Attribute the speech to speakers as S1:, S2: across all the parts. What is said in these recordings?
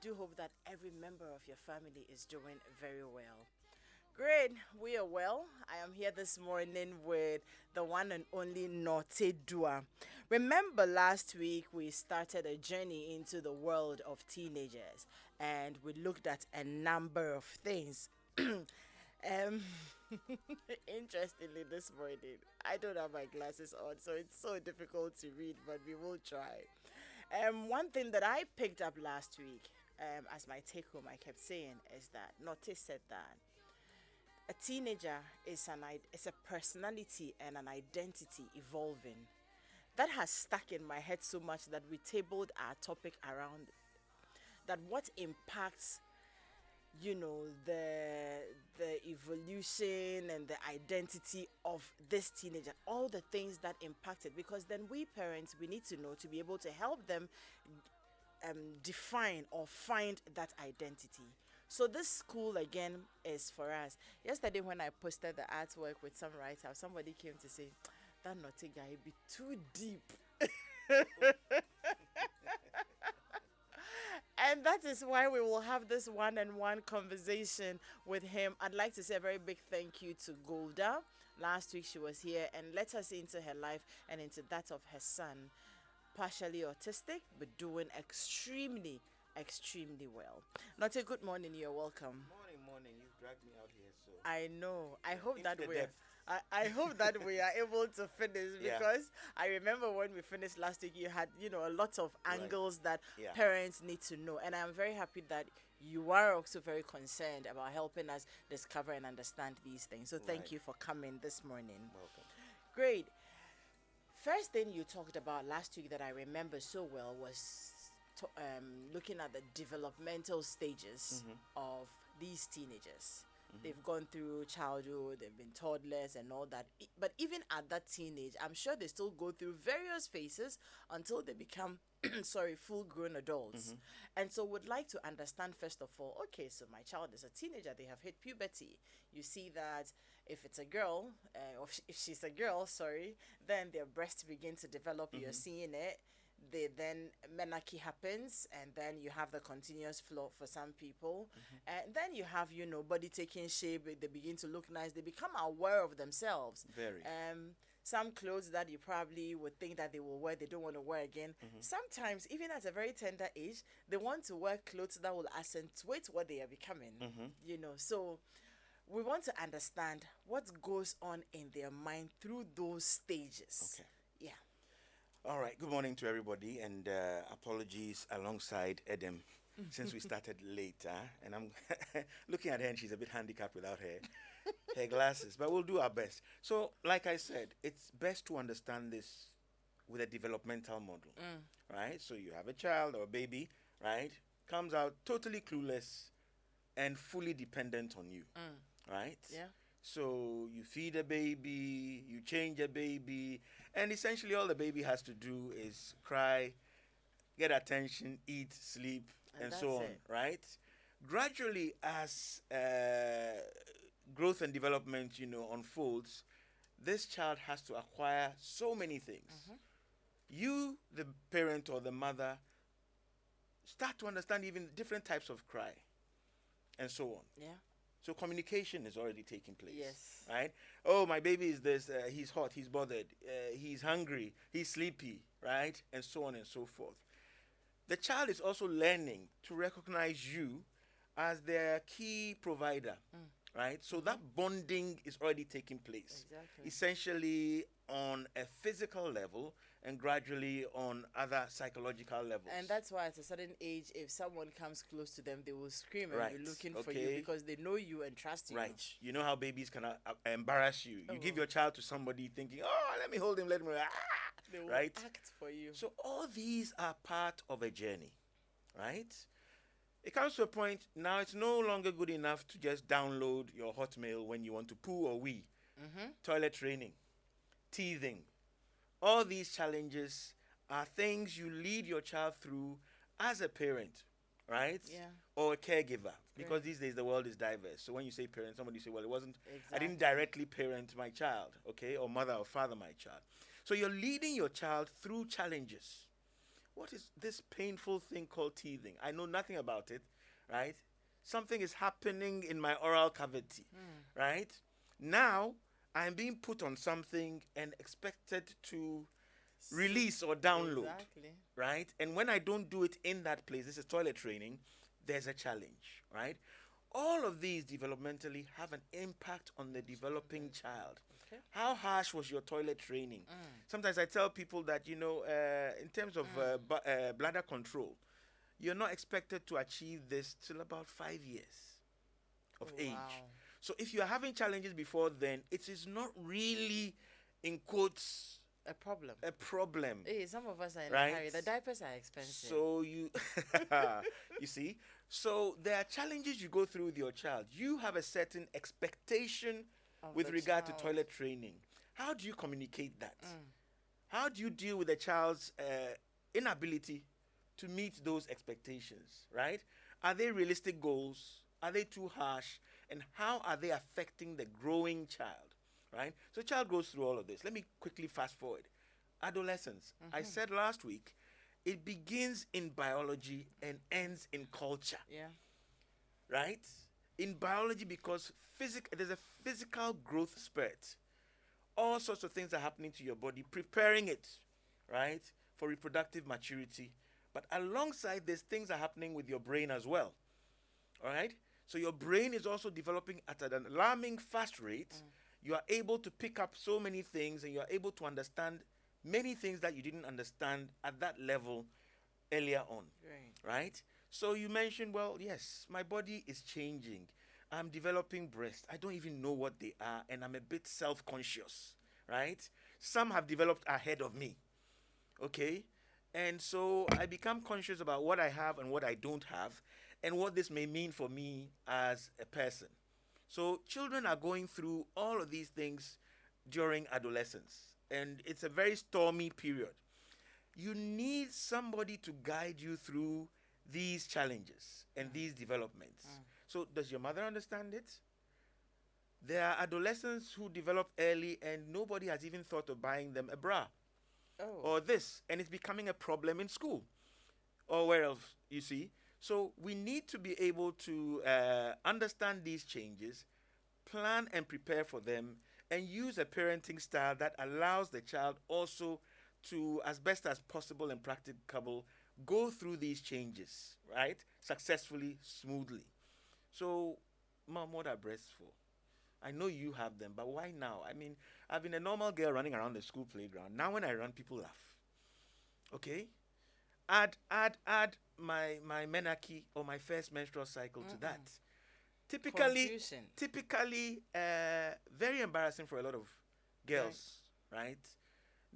S1: do hope that every member of your family is doing very well. Great, we are well. I am here this morning with the one and only Note Dua. Remember, last week we started a journey into the world of teenagers and we looked at a number of things. um, Interestingly, this morning I don't have my glasses on, so it's so difficult to read, but we will try. One thing that I picked up last week, as my take home, I kept saying is that Notice said that a teenager is a personality and an identity evolving. That has stuck in my head so much that we tabled our topic around that what impacts the evolution and the identity of this teenager, all the things that impact it, because then we parents, we need to know to be able to help them define or find that identity. So this school again is for us. Yesterday when I posted the artwork with some writer, somebody came to say that naughty guy be too deep. And that is why we will have this one-on-one conversation with him. I'd like to say a very big thank you to Golda. Last week she was here and let us into her life and into that of her son, partially autistic but doing extremely well. Not a good morning, you're welcome.
S2: Morning. You've dragged me out here, so
S1: I know. I hope
S2: into
S1: that
S2: the
S1: we
S2: depth.
S1: I hope that we are able to finish
S2: Yeah.
S1: because I remember when we finished last week you had, a lot of angles that
S2: Yeah.
S1: parents need to know. And I'm very happy that you are also very concerned about helping us discover and understand these things. So thank
S2: Right.
S1: you for coming this morning.
S2: Welcome.
S1: Great. First thing you talked about last week that I remember so well was looking at the developmental stages of these teenagers. They've gone through childhood, they've been toddlers and all that. But even at that teenage, I'm sure they still go through various phases until they become, full grown adults. And so would like to understand, first of all, okay, so my child is a teenager, they have hit puberty. You see that if it's a girl, or if she's a girl, then their breasts begin to develop. You're seeing it. Then menarche happens, and then you have the continuous flow for some people, and then you have body taking shape. They begin to look nice, they become aware of themselves.
S2: Very.
S1: Some clothes that you probably would think that they will wear, they don't want to wear again. Sometimes even at a very tender age, they want to wear clothes that will accentuate what they are becoming. So we want to understand what goes on in their mind through those stages.
S2: Okay.
S1: Yeah.
S2: All right. Good morning to everybody, and apologies alongside Edem since we started late. And I'm looking at her, and she's a bit handicapped without her glasses, but we'll do our best. So, like I said, it's best to understand this with a developmental model, right? So you have a child or a baby, right? Comes out totally clueless and fully dependent on you, right?
S1: Yeah.
S2: So you feed a baby, you change a baby, and essentially all the baby has to do is cry, get attention, eat, sleep, and so
S1: that's
S2: on,
S1: it.
S2: right? Gradually, as growth and development, unfolds, this child has to acquire so many things. You, the parent or the mother, start to understand even different types of cry, and so on.
S1: Yeah.
S2: So communication is already taking place.
S1: Yes.
S2: Right? Oh, my baby is this. He's hot. He's bothered. He's hungry. He's sleepy. Right? And so on and so forth. The child is also learning to recognize you as their key provider. Right? So that bonding is already taking place.
S1: Exactly.
S2: Essentially on a physical level and gradually on other psychological levels.
S1: And that's why at a certain age, if someone comes close to them, they will scream and
S2: Right.
S1: be looking for
S2: Okay.
S1: you because they know you and trust you.
S2: Right. You know how babies can embarrass you. You give your child to somebody thinking, oh, let me hold him, let him.
S1: They will
S2: Right?
S1: act for you.
S2: So all these are part of a journey. Right? It comes to a point now it's no longer good enough to just download your Hotmail when you want to poo or wee. Toilet training, teething. All these challenges are things you lead your child through as a parent, right?
S1: Yeah.
S2: Or a caregiver. Because
S1: Right.
S2: these days the world is diverse. So when you say parent, somebody say, well, I
S1: Exactly.
S2: didn't directly parent my child, okay? Or mother or father my child. So you're leading your child through challenges. what is this painful thing called teething? I know nothing about it, right? Something is happening in my oral cavity, right? Now, I'm being put on something and expected to release or download,
S1: Exactly.
S2: right? And when I don't do it in that place, this is toilet training, there's a challenge, right? All of these developmentally have an impact on the developing child.
S1: Okay.
S2: How harsh was your toilet training? Sometimes I tell people that, in terms of bladder control, you're not expected to achieve this till about 5 years of age.
S1: Wow.
S2: So if you're having challenges before then, it is not really, in quotes,
S1: A problem.
S2: a problem.
S1: Hey, some of us are in
S2: Right?
S1: a hurry. The diapers are expensive.
S2: So you see, so there are challenges you go through with your child. You have a certain expectation
S1: Of
S2: with
S1: the
S2: regard
S1: child.
S2: to toilet training. How do you communicate that? How do you deal with the child's inability to meet those expectations, right? Are they realistic goals? Are they too harsh? And how are they affecting the growing child, right? So the child goes through all of this. Let me quickly fast forward. Adolescence. I said last week, it begins in biology and ends in culture,
S1: Yeah.
S2: right? In biology, because there's a physical growth spurt. All sorts of things are happening to your body, preparing it, right, for reproductive maturity. But alongside this, things are happening with your brain as well. All right? So your brain is also developing at an alarming fast rate. You are able to pick up so many things, and you are able to understand many things that you didn't understand at that level earlier on. Right? So you mentioned, well, yes, my body is changing. I'm developing breasts. I don't even know what they are, and I'm a bit self-conscious, right? Some have developed ahead of me, okay? And so I become conscious about what I have and what I don't have, and what this may mean for me as a person. So children are going through all of these things during adolescence, and it's a very stormy period. You need somebody to guide you through these challenges and these developments. So, does your mother understand it? There are adolescents who develop early and nobody has even thought of buying them a bra
S1: Oh.
S2: or this, and it's becoming a problem in school or where else, you see. So, we need to be able to understand these changes, plan and prepare for them, and use a parenting style that allows the child also to, as best as possible and practicable, go through these changes, right? Successfully, smoothly. So, Mom, what are breasts for? I know you have them, but why now? I mean, I've been a normal girl running around the school playground. Now when I run, people laugh. Okay? Add my menarche or my first menstrual cycle to that. Typically,
S1: Confusion.
S2: very embarrassing for a lot of girls, right?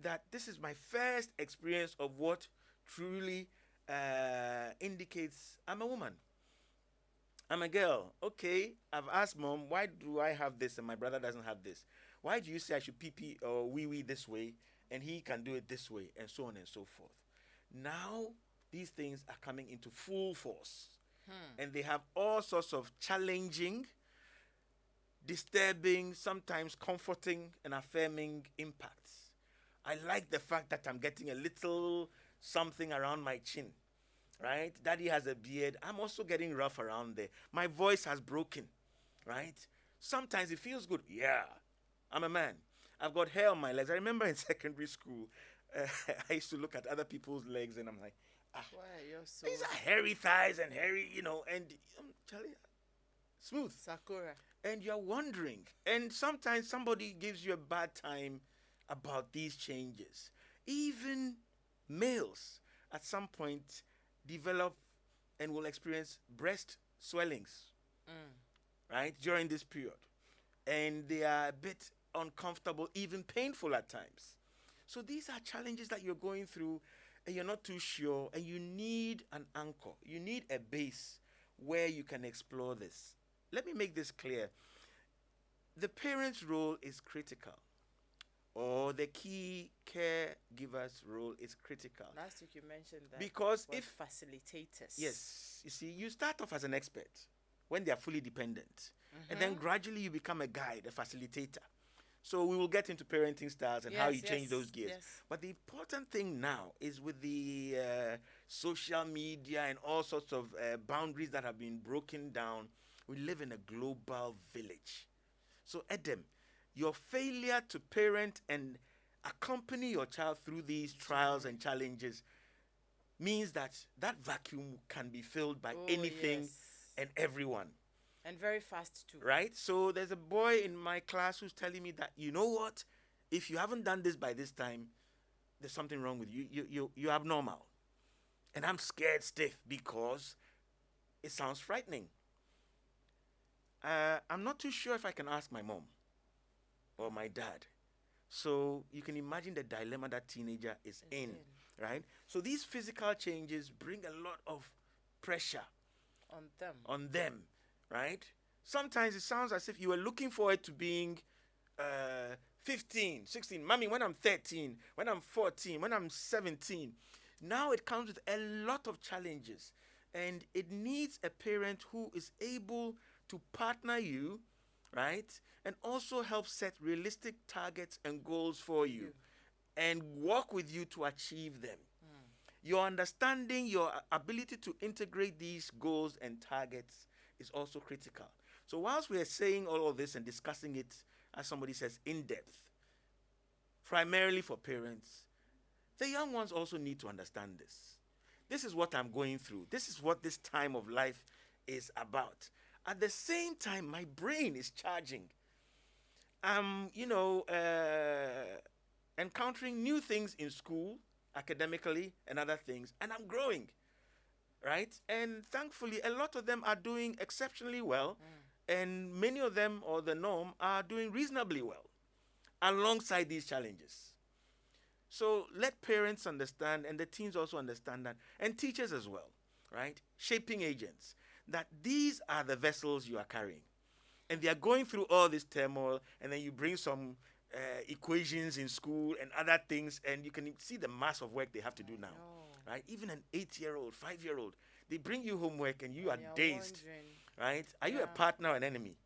S2: That this is my first experience of what truly indicates I'm a woman. I'm a girl. Okay, I've asked Mom, why do I have this and my brother doesn't have this? Why do you say I should pee pee or wee wee this way and he can do it this way, and so on and so forth? Now, these things are coming into full force. And they have all sorts of challenging, disturbing, sometimes comforting and affirming impacts. I like the fact that I'm getting a little something around my chin, right? Daddy has a beard. I'm also getting rough around there. My voice has broken, right? Sometimes it feels good. Yeah, I'm a man. I've got hair on my legs. I remember in secondary school, I used to look at other people's legs and I'm like,
S1: Why are you so
S2: these are hairy thighs and hairy, and Charlie, smooth.
S1: Sakura?
S2: And you're wondering. And sometimes somebody gives you a bad time about these changes. Even males at some point develop and will experience breast swellings, right, during this period. And they are a bit uncomfortable, even painful at times. So these are challenges that you're going through and you're not too sure, and you need an anchor. You need a base where you can explore this. Let me make this clear. The parent's role is critical, or the key caregiver's role is critical.
S1: Last week you mentioned that
S2: Because
S1: word
S2: if,
S1: facilitators.
S2: yes, you see, you start off as an expert when they are fully dependent, and then gradually you become a guide, a facilitator. So we will get into parenting styles and how
S1: Yes,
S2: you change those
S1: yes,
S2: gears.
S1: yes.
S2: But the important thing now is with the social media and all sorts of boundaries that have been broken down, we live in a global village. So, Edem, your failure to parent and accompany your child through these trials and challenges means that that vacuum can be filled by
S1: Oh,
S2: anything
S1: yes.
S2: and everyone,
S1: And very fast too.
S2: right? So there's a boy in my class who's telling me that, you know what, if you haven't done this by this time, there's something wrong with you. You're abnormal. And I'm scared stiff because it sounds frightening. I'm not too sure if I can ask my mom or my dad. So you can imagine the dilemma that teenager is in, right? So these physical changes bring a lot of pressure
S1: On them.
S2: right? Sometimes it sounds as if you were looking forward to being 15, 16. Mommy, when I'm 13, when I'm 14, when I'm 17. Now it comes with a lot of challenges. And it needs a parent who is able to partner you, right? And also help set realistic targets and goals for you and work with you to achieve them. Your understanding, your ability to integrate these goals and targets is also critical. So, whilst we are saying all of this and discussing it, as somebody says, in depth, primarily for parents, the young ones also need to understand this. This is what I'm going through. This is what this time of life is about. At the same time, my brain is charging. I'm, encountering new things in school, academically, and other things, and I'm growing, right? And thankfully, a lot of them are doing exceptionally well, and many of them, or the norm, are doing reasonably well alongside these challenges. So let parents understand, and the teens also understand that, and teachers as well, right? Shaping agents, that these are the vessels you are carrying. And they are going through all this turmoil, and then you bring some equations in school and other things, and you can see the mass of work they have to do now, right? Even an 8-year-old, 5-year-old, they bring you homework, and you are dazed, right? Are you a partner or an enemy,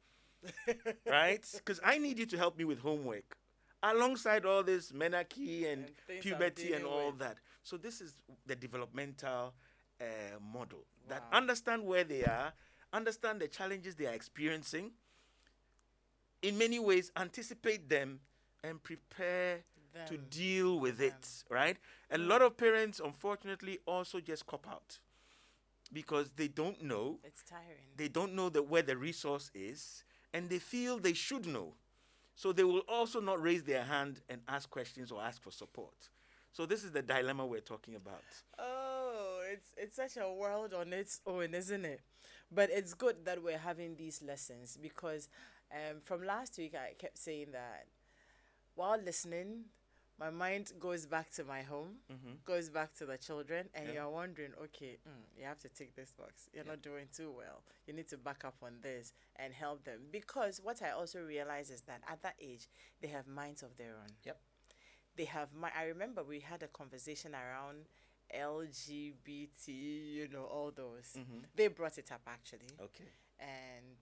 S2: right? Because I need you to help me with homework, alongside all this menarche and puberty and all that. So this is the developmental model that understand where they are, understand the challenges they are experiencing, in many ways anticipate them and prepare to deal with it, right? A lot of parents, unfortunately, also just cop out because they don't know.
S1: It's tiring.
S2: They don't know where the resource is, and they feel they should know. So they will also not raise their hand and ask questions or ask for support. So this is the dilemma we're talking about.
S1: Oh, it's such a world on its own, isn't it? But it's good that we're having these lessons because from last week I kept saying that while listening, my mind goes back to my home, goes back to the children, and you're wondering, okay, you have to take this box. You're not doing too well. You need to back up on this and help them. Because what I also realize is that at that age, they have minds of their own.
S2: Yep.
S1: They have I remember we had a conversation around LGBT, all those. They brought it up actually.
S2: Okay.
S1: And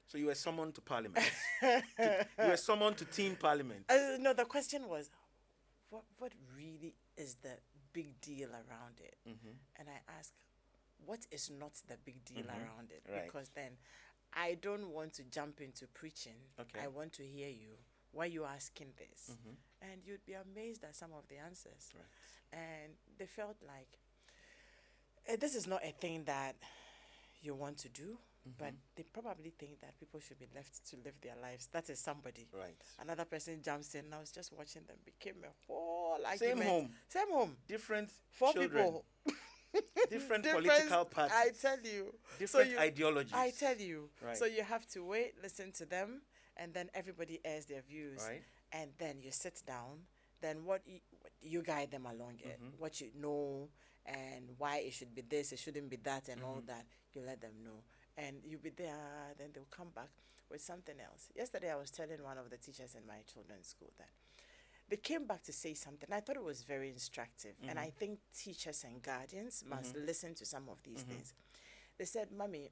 S2: so you were summoned to parliament. You were summoned to teen parliament.
S1: No, the question was, what really is the big deal around it? And I asked, what is not the big deal around it?
S2: Right.
S1: Because then I don't want to jump into preaching.
S2: Okay.
S1: I want to hear you. Why are you asking this? And you'd be amazed at some of the answers.
S2: Right.
S1: And they felt like this is not a thing that you want to do, but they probably think that people should be left to live their lives. That is somebody.
S2: Right.
S1: Another person jumps in, and I was just watching them. Became a whole
S2: Same
S1: argument. Same home.
S2: Different
S1: 4
S2: children.
S1: people.
S2: Different political parties.
S1: I tell you.
S2: Different ideologies.
S1: I tell you.
S2: Right.
S1: So you have to wait, listen to them, and then everybody airs their views.
S2: Right.
S1: And then you sit down. Then what you guide them along it. What you know and why it should be this, it shouldn't be that, and all that. You let them know. And you'll be there, then they'll come back with something else. Yesterday, I was telling one of the teachers in my children's school that they came back to say something. I thought it was very instructive. And I think teachers and guardians must listen to some of these things. They said, Mommy,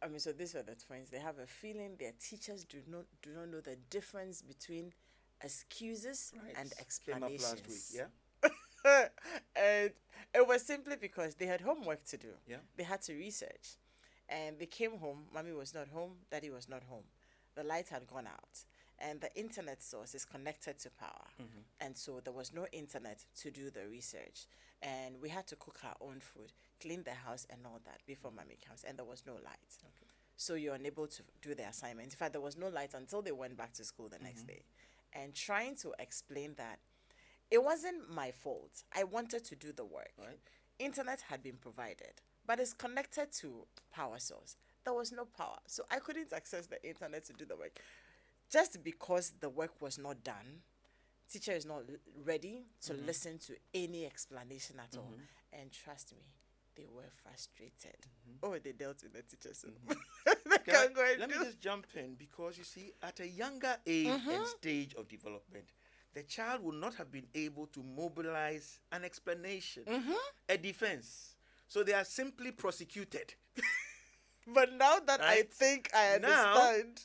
S1: I mean, so these were the twins. They have a feeling their teachers do not know the difference between excuses
S2: Right.
S1: and
S2: Came up last week.
S1: explanations.
S2: Yeah.
S1: And it was simply because they had homework to do.
S2: Yeah.
S1: They had to research. And they came home, mommy was not home, daddy was not home. The light had gone out. And the internet source is connected to power. And so there was no internet to do the research. And we had to cook our own food, clean the house and all that before mommy comes. And there was no light.
S2: Okay.
S1: So you're unable to do the assignment. In fact, there was no light until they went back to school the next day. And trying to explain that it wasn't my fault. I wanted to do the work.
S2: Right.
S1: Internet had been provided, but it's connected to power source. There was no power. So I couldn't access the internet to do the work. Just because the work was not done, teacher is not ready to listen to any explanation at all. And trust me, they were frustrated. Oh, they dealt with the teacher so they can't go and
S2: Let me
S1: do.
S2: just jump in because you see, at a younger age and stage of development, the child would not have been able to mobilize an explanation, a defense. So they are simply prosecuted.
S1: But now that I
S2: Right.
S1: think I
S2: Now-
S1: understand,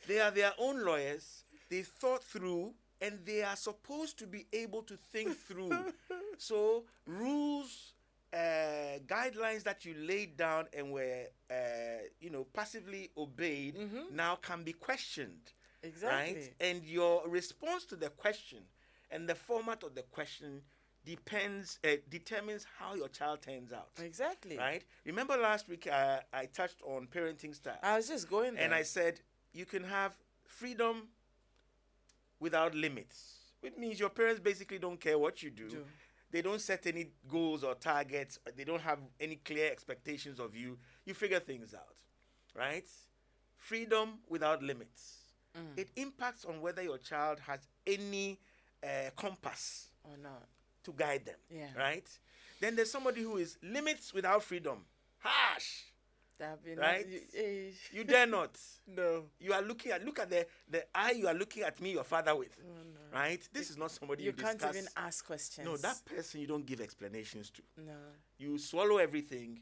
S2: They are their own lawyers. They thought through and they are supposed to be able to think through. So rules, guidelines that you laid down and were, passively obeyed now can be questioned.
S1: exactly.
S2: Right? And your response to the question and the format of the question determines how your child turns out.
S1: Exactly.
S2: Right? Remember last week I touched on parenting style.
S1: I was just going there.
S2: And I said you can have freedom without limits, which means your parents basically don't care what you do. They don't set any goals or targets. They don't have any clear expectations of you. You figure things out, right? Freedom without limits. It impacts on whether your child has any compass
S1: or not.
S2: to guide them,
S1: Yeah.
S2: right? Then there's somebody who is limits without freedom. Harsh.
S1: That be
S2: Right?
S1: Not,
S2: You dare not.
S1: no.
S2: You are look at the eye you are looking at me, your father, with.
S1: Oh, no.
S2: Right? This is not somebody
S1: You
S2: you
S1: can't
S2: discuss.
S1: even ask questions.
S2: No, that person you don't give explanations to.
S1: No.
S2: You swallow everything,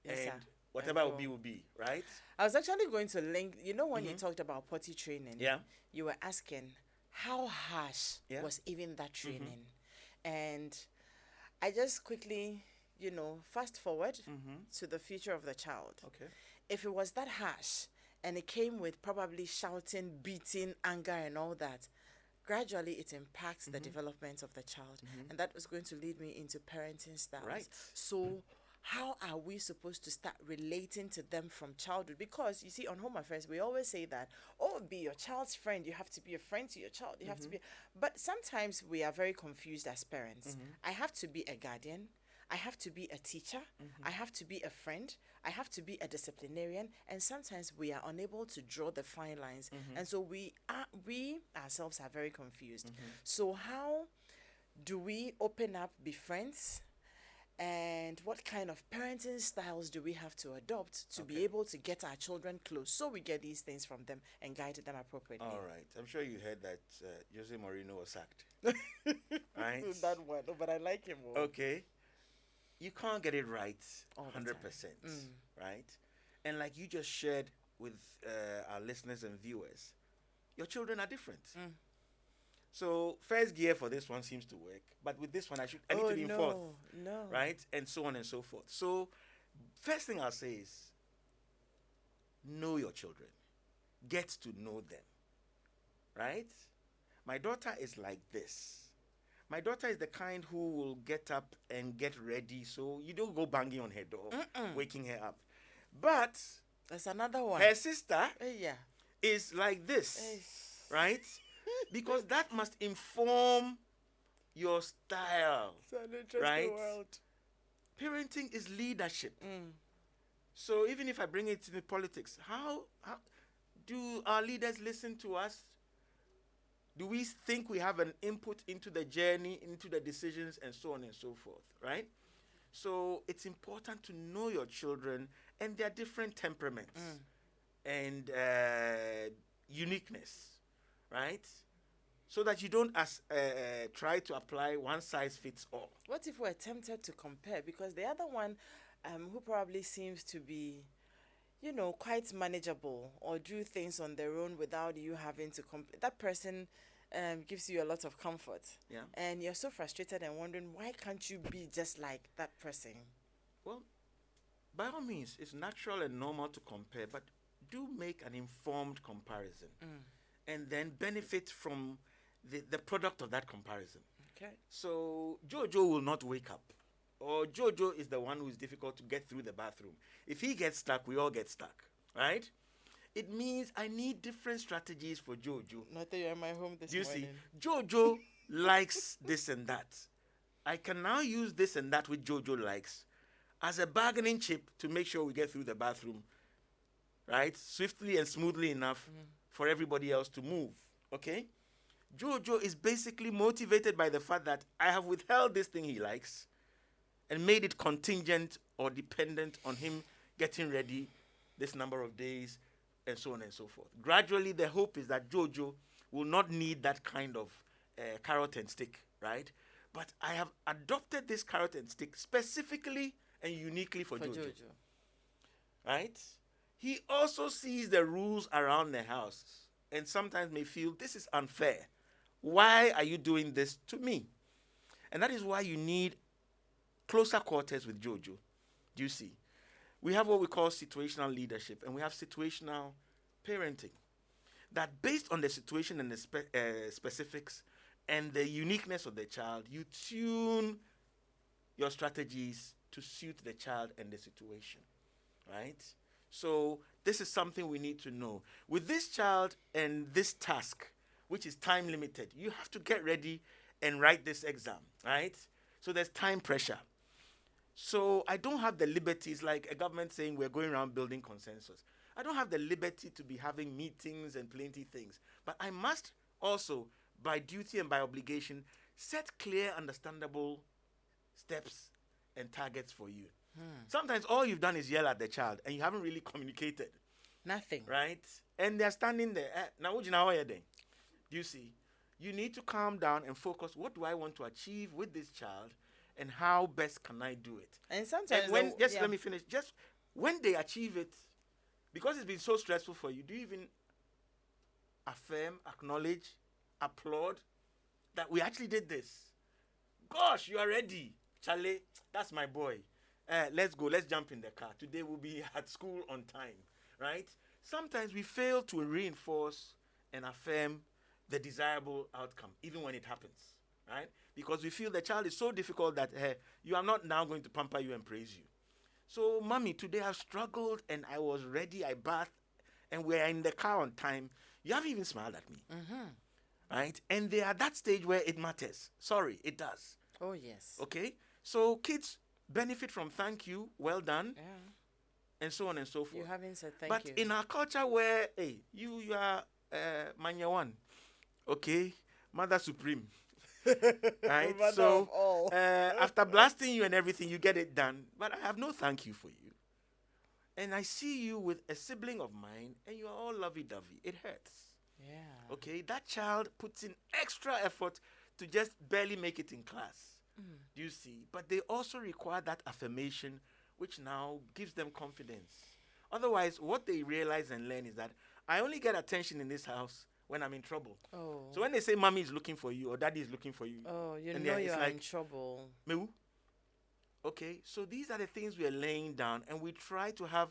S1: Yes,
S2: and
S1: sir.
S2: whatever
S1: And
S2: will be, right?
S1: I was actually going to link, when you talked about potty training,
S2: Yeah.
S1: you were asking how harsh
S2: Yeah.
S1: was even that training. And I just quickly, fast forward to the future of the child.
S2: Okay.
S1: If it was that harsh and it came with probably shouting, beating, anger, and all that, gradually it impacts the development of the child. And that was going to lead me into parenting styles.
S2: Right.
S1: So, how are we supposed to start relating to them from childhood? Because you see, on Home Affairs, we always say that, be your child's friend. You have to be a friend to your child. You have to be. But sometimes we are very confused as parents. I have to be a guardian. I have to be a teacher. I have to be a friend. I have to be a disciplinarian. And sometimes we are unable to draw the fine lines. And so we ourselves are very confused. So how do we open up, be friends? And what kind of parenting styles do we have to adopt to be able to get our children close so we get these things from them and guide them appropriately?
S2: All right. I'm sure you heard that Jose Mourinho was sacked. Right?
S1: That one, but I like him more.
S2: Okay. You can't get it right
S1: All the
S2: 100%, right? And like you just shared with our listeners and viewers, your children are different. So first gear for this one seems to work, but with this one I need to be in fourth,
S1: No.
S2: right? And so on and so forth. So first thing I'll say is know your children. Get to know them, right? My daughter is like this. My daughter is the kind who will get up and get ready, so you don't go banging on her door, waking her up. But
S1: There's another one.
S2: her sister
S1: Yeah.
S2: is like this,
S1: Eh.
S2: right? Because that must inform your style.
S1: It's an interesting
S2: Right?
S1: world.
S2: Parenting is leadership. So even if I bring it to the politics, how do our leaders listen to us? Do we think we have an input into the journey, into the decisions, and so on and so forth, right? So it's important to know your children and their different temperaments and uniqueness, right? So that you don't try to apply one size fits all.
S1: What if we're tempted to compare? Because the other one, who probably seems to be, quite manageable or do things on their own without you having to complete, that person gives you a lot of comfort.
S2: Yeah.
S1: And you're so frustrated and wondering, why can't you be just like that person?
S2: Well, by all means, it's natural and normal to compare, but do make an informed comparison and then benefit from the product of that comparison.
S1: Okay.
S2: So Jojo will not wake up. Or Jojo is the one who is difficult to get through the bathroom. If he gets stuck, we all get stuck. Right? It means I need different strategies for Jojo.
S1: Not that you're in my home this
S2: Do you
S1: morning.
S2: see? Jojo likes this and that. I can now use this and that which Jojo likes as a bargaining chip to make sure we get through the bathroom, right? Swiftly and smoothly enough for everybody else to move. Okay? Jojo is basically motivated by the fact that I have withheld this thing he likes and made it contingent or dependent on him getting ready this number of days and so on and so forth. Gradually, the hope is that Jojo will not need that kind of carrot and stick, right? But I have adopted this carrot and stick specifically and uniquely for Jojo. Right? He also sees the rules around the house and sometimes may feel this is unfair. Why are you doing this to me? And that is why you need closer quarters with Jojo. Do you see? We have what we call situational leadership and we have situational parenting. That based on the situation and the specifics and the uniqueness of the child, you tune your strategies to suit the child and the situation, right? So this is something we need to know. With this child and this task, which is time limited, you have to get ready and write this exam, right? So there's time pressure. So I don't have the liberties like a government saying we're going around building consensus. I don't have the liberty to be having meetings and plenty things. But I must also, by duty and by obligation, set clear, understandable steps and targets for you. Sometimes all you've done is yell at the child and you haven't really communicated.
S1: Nothing.
S2: Right? And they're standing there. Now, what do you see? You need to calm down and focus. What do I want to achieve with this child and how best can I do it?
S1: And sometimes,
S2: And when, let me finish. Just when they achieve it, because it's been so stressful for you, do you even affirm, acknowledge, applaud that we actually did this? Gosh, you are ready. Charlie, that's my boy. Let's go. Let's jump in the car. Today we'll be at school on time, right? Sometimes we fail to reinforce and affirm the desirable outcome, even when it happens, right? Because we feel the child is so difficult that you are not now going to pamper you and praise you. So, mommy, today I've struggled and I was ready. I bathed and we're in the car on time. You haven't even smiled at me, right? And they're at that stage where it matters. Sorry, it does.
S1: Oh, yes.
S2: Okay? So kids benefit from thank you, well done, and so on and so forth.
S1: You haven't said thank you.
S2: But in our culture where, hey, you are Manya one, okay? Mother Supreme. Right?
S1: Mother
S2: so
S1: of all.
S2: after blasting you and everything, you get it done. But I have no thank you for you. And I see you with a sibling of mine, and you are all lovey-dovey. It hurts.
S1: Yeah.
S2: Okay? That child puts in extra effort to just barely make it in class. Do you see? But they also require that affirmation, which now gives them confidence. Otherwise, what they realize and learn is that I only get attention in this house when I'm in trouble.
S1: Oh.
S2: So when they say mommy is looking for you or daddy is looking for you,
S1: You
S2: and
S1: know
S2: it's
S1: you're
S2: like,
S1: in trouble.
S2: Mewu? Okay, so these are the things we are laying down, and we try to have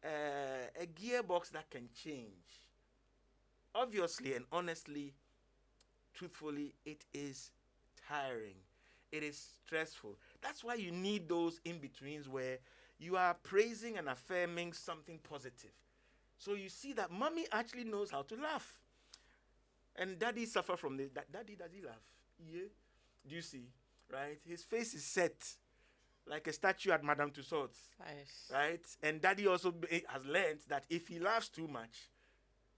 S2: a gearbox that can change. Obviously and honestly, truthfully, it is tiring. It is stressful. That's why you need those in-betweens where you are praising and affirming something positive. So you see that mommy actually knows how to laugh. And daddy suffer from this. Daddy, does he laugh? Yeah. Do you see? Right? His face is set like a statue at Madame Tussauds.
S1: Nice.
S2: Right? And daddy also has learned that if he laughs too much,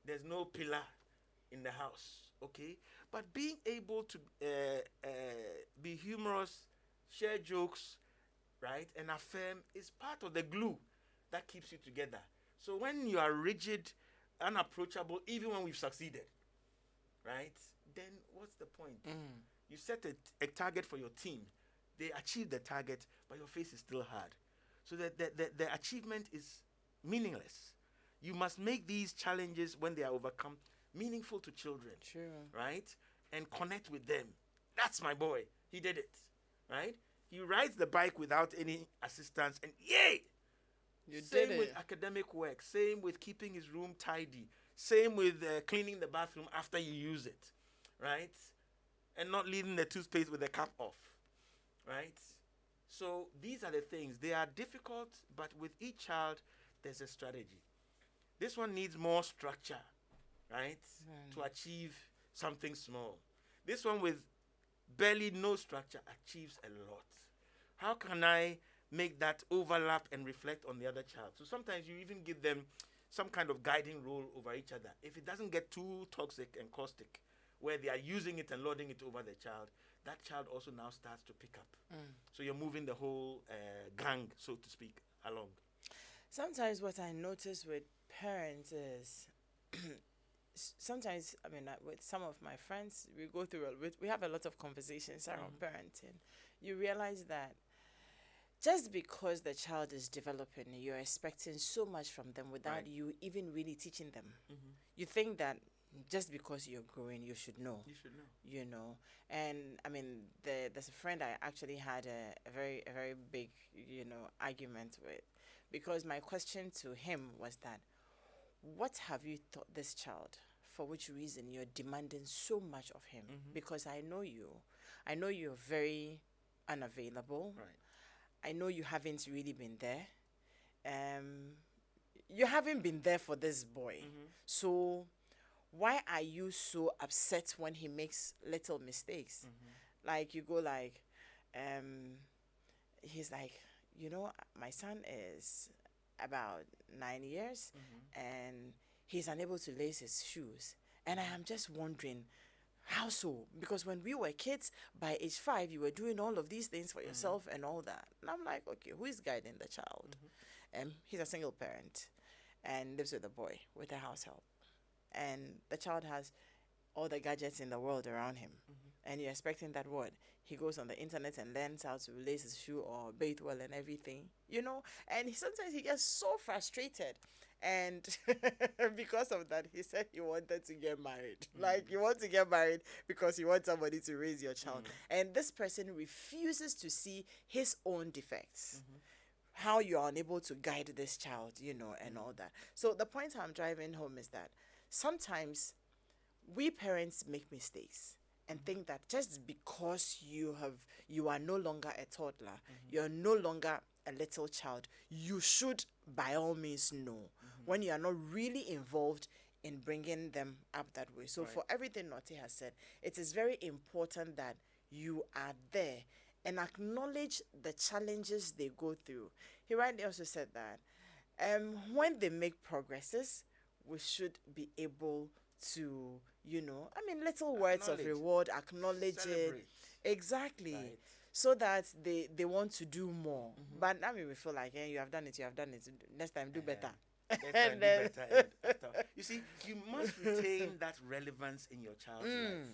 S2: there's no pillar in the house. Okay? But being able to be humorous, share jokes, right, and affirm is part of the glue that keeps you together. So when you are rigid, unapproachable, even when we've succeeded, right, then what's the point? You set a target for your team. They achieve the target, but your face is still hard. So that the achievement is meaningless. You must make these challenges, when they are overcome, meaningful to children.
S1: True.
S2: Right? And connect with them. That's my boy. He did it. Right? He rides the bike without any assistance, and yay!
S1: You
S2: Same
S1: did
S2: with
S1: it.
S2: academic work. Same with keeping his room tidy. Same with cleaning the bathroom after you use it. Right? And not leaving the toothpaste with the cap off. Right? So these are the things. They are difficult, but with each child, there's a strategy. This one needs more structure, right, to achieve something small. This one with barely no structure achieves a lot. How can I make that overlap and reflect on the other child? So sometimes you even give them some kind of guiding role over each other. If it doesn't get too toxic and caustic, where they are using it and lording it over the child, that child also now starts to pick up. So you're moving the whole gang, so to speak, along.
S1: Sometimes what I notice with parents is sometimes, with some of my friends, we go through, we have a lot of conversations around parenting. You realize that just because the child is developing, you're expecting so much from them without you even really teaching them. You think that just because you're growing, you should know.
S2: You should know.
S1: You know, and there's a friend I actually had a very big, argument with, because my question to him was that, what have you taught this child for which reason you're demanding so much of him? Because I know you're very unavailable.
S2: Right.
S1: I know you haven't really been there. You haven't been there for this boy. So why are you so upset when he makes little mistakes? Like, you go like, he's like, my son is about 9 years and he's unable to lace his shoes. And I am just wondering, how so? Because when we were kids, by age 5, you were doing all of these things for yourself and all that. And I'm like, okay, who is guiding the child? He's a single parent and lives with a boy with a house help. And the child has all the gadgets in the world around him. And you're expecting that what? He goes on the internet and learns how to lace his shoe or bathe well and everything, And sometimes he gets so frustrated. And because of that, he said he wanted to get married. Like, you want to get married because you want somebody to raise your child. And this person refuses to see his own defects. How you're unable to guide this child, and all that. So the point I'm driving home is that sometimes we parents make mistakes and think that just because you are no longer a toddler, you're no longer a little child, you should by all means know, when you are not really involved in bringing them up that way. So for everything Noti has said, it is very important that you are there and acknowledge the challenges they go through. He rightly also said that when they make progresses, we should be able to, little words of reward, acknowledge
S2: Celebrate.
S1: it. Exactly.
S2: Right.
S1: So that they want to do more. But we feel like, you have done it. Next time, do better.
S2: Better, do better. You see, you must retain that relevance in your child's life.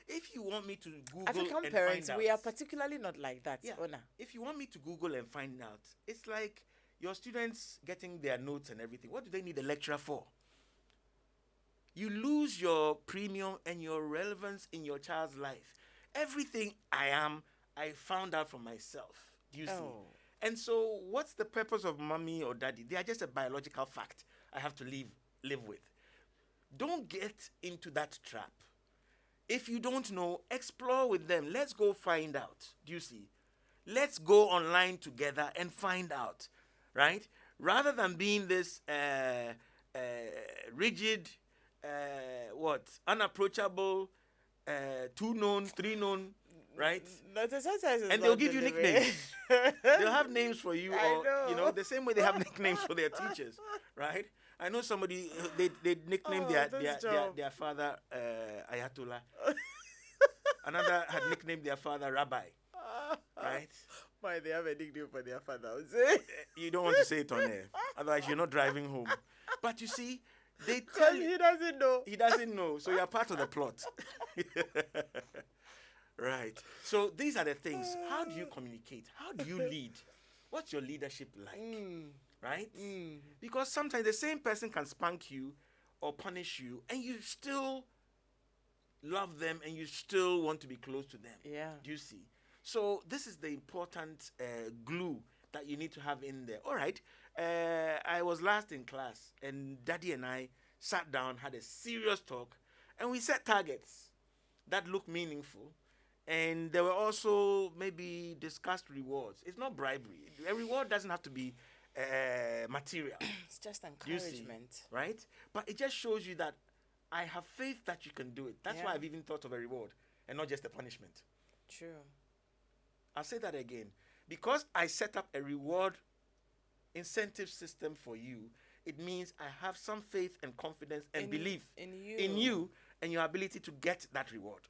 S2: If you want me to Google
S1: African
S2: and
S1: parents,
S2: find out,
S1: we are particularly not like that.
S2: Yeah.
S1: Ona.
S2: If you want me to Google and find out, it's like your students getting their notes and everything. What do they need a lecturer for? You lose your premium and your relevance in your child's life. Everything I found out from myself. Do you see? And so what's the purpose of mommy or daddy? They are just a biological fact I have to live with. Don't get into that trap. If you don't know, explore with them. Let's go find out. Do you see? Let's go online together and find out, right? Rather than being this rigid, unapproachable, 2 known, 3 known, right? And they'll give you nicknames. They'll have names for you, or the same way they have nicknames for their teachers, right? I know somebody, they nicknamed their father Ayatollah. Another had nicknamed their father Rabbi, right?
S1: Why they have a nickname for their father?
S2: You don't want to say it on air, otherwise you're not driving home. But you see, they tell you
S1: he doesn't know.
S2: He doesn't know, so you're part of the plot. Right. So these are the things. How do you communicate? How do you lead? What's your leadership like? right? Because sometimes the same person can spank you or punish you, and you still love them and you still want to be close to them.
S1: Yeah.
S2: Do you see? So this is the important glue that you need to have in there. All right. I was last in class, and Daddy and I sat down, had a serious talk, and we set targets that look meaningful. And there were also maybe discussed rewards. It's not bribery. A reward doesn't have to be material.
S1: It's just
S2: You see,
S1: encouragement.
S2: right? But it just shows you that I have faith that you can do it. That's why
S1: Yeah.
S2: I've even thought of a reward and not just a punishment.
S1: True.
S2: I'll say that again. Because I set up a reward incentive system for you, it means I have some faith and confidence and belief
S1: in
S2: you and your ability to get that reward.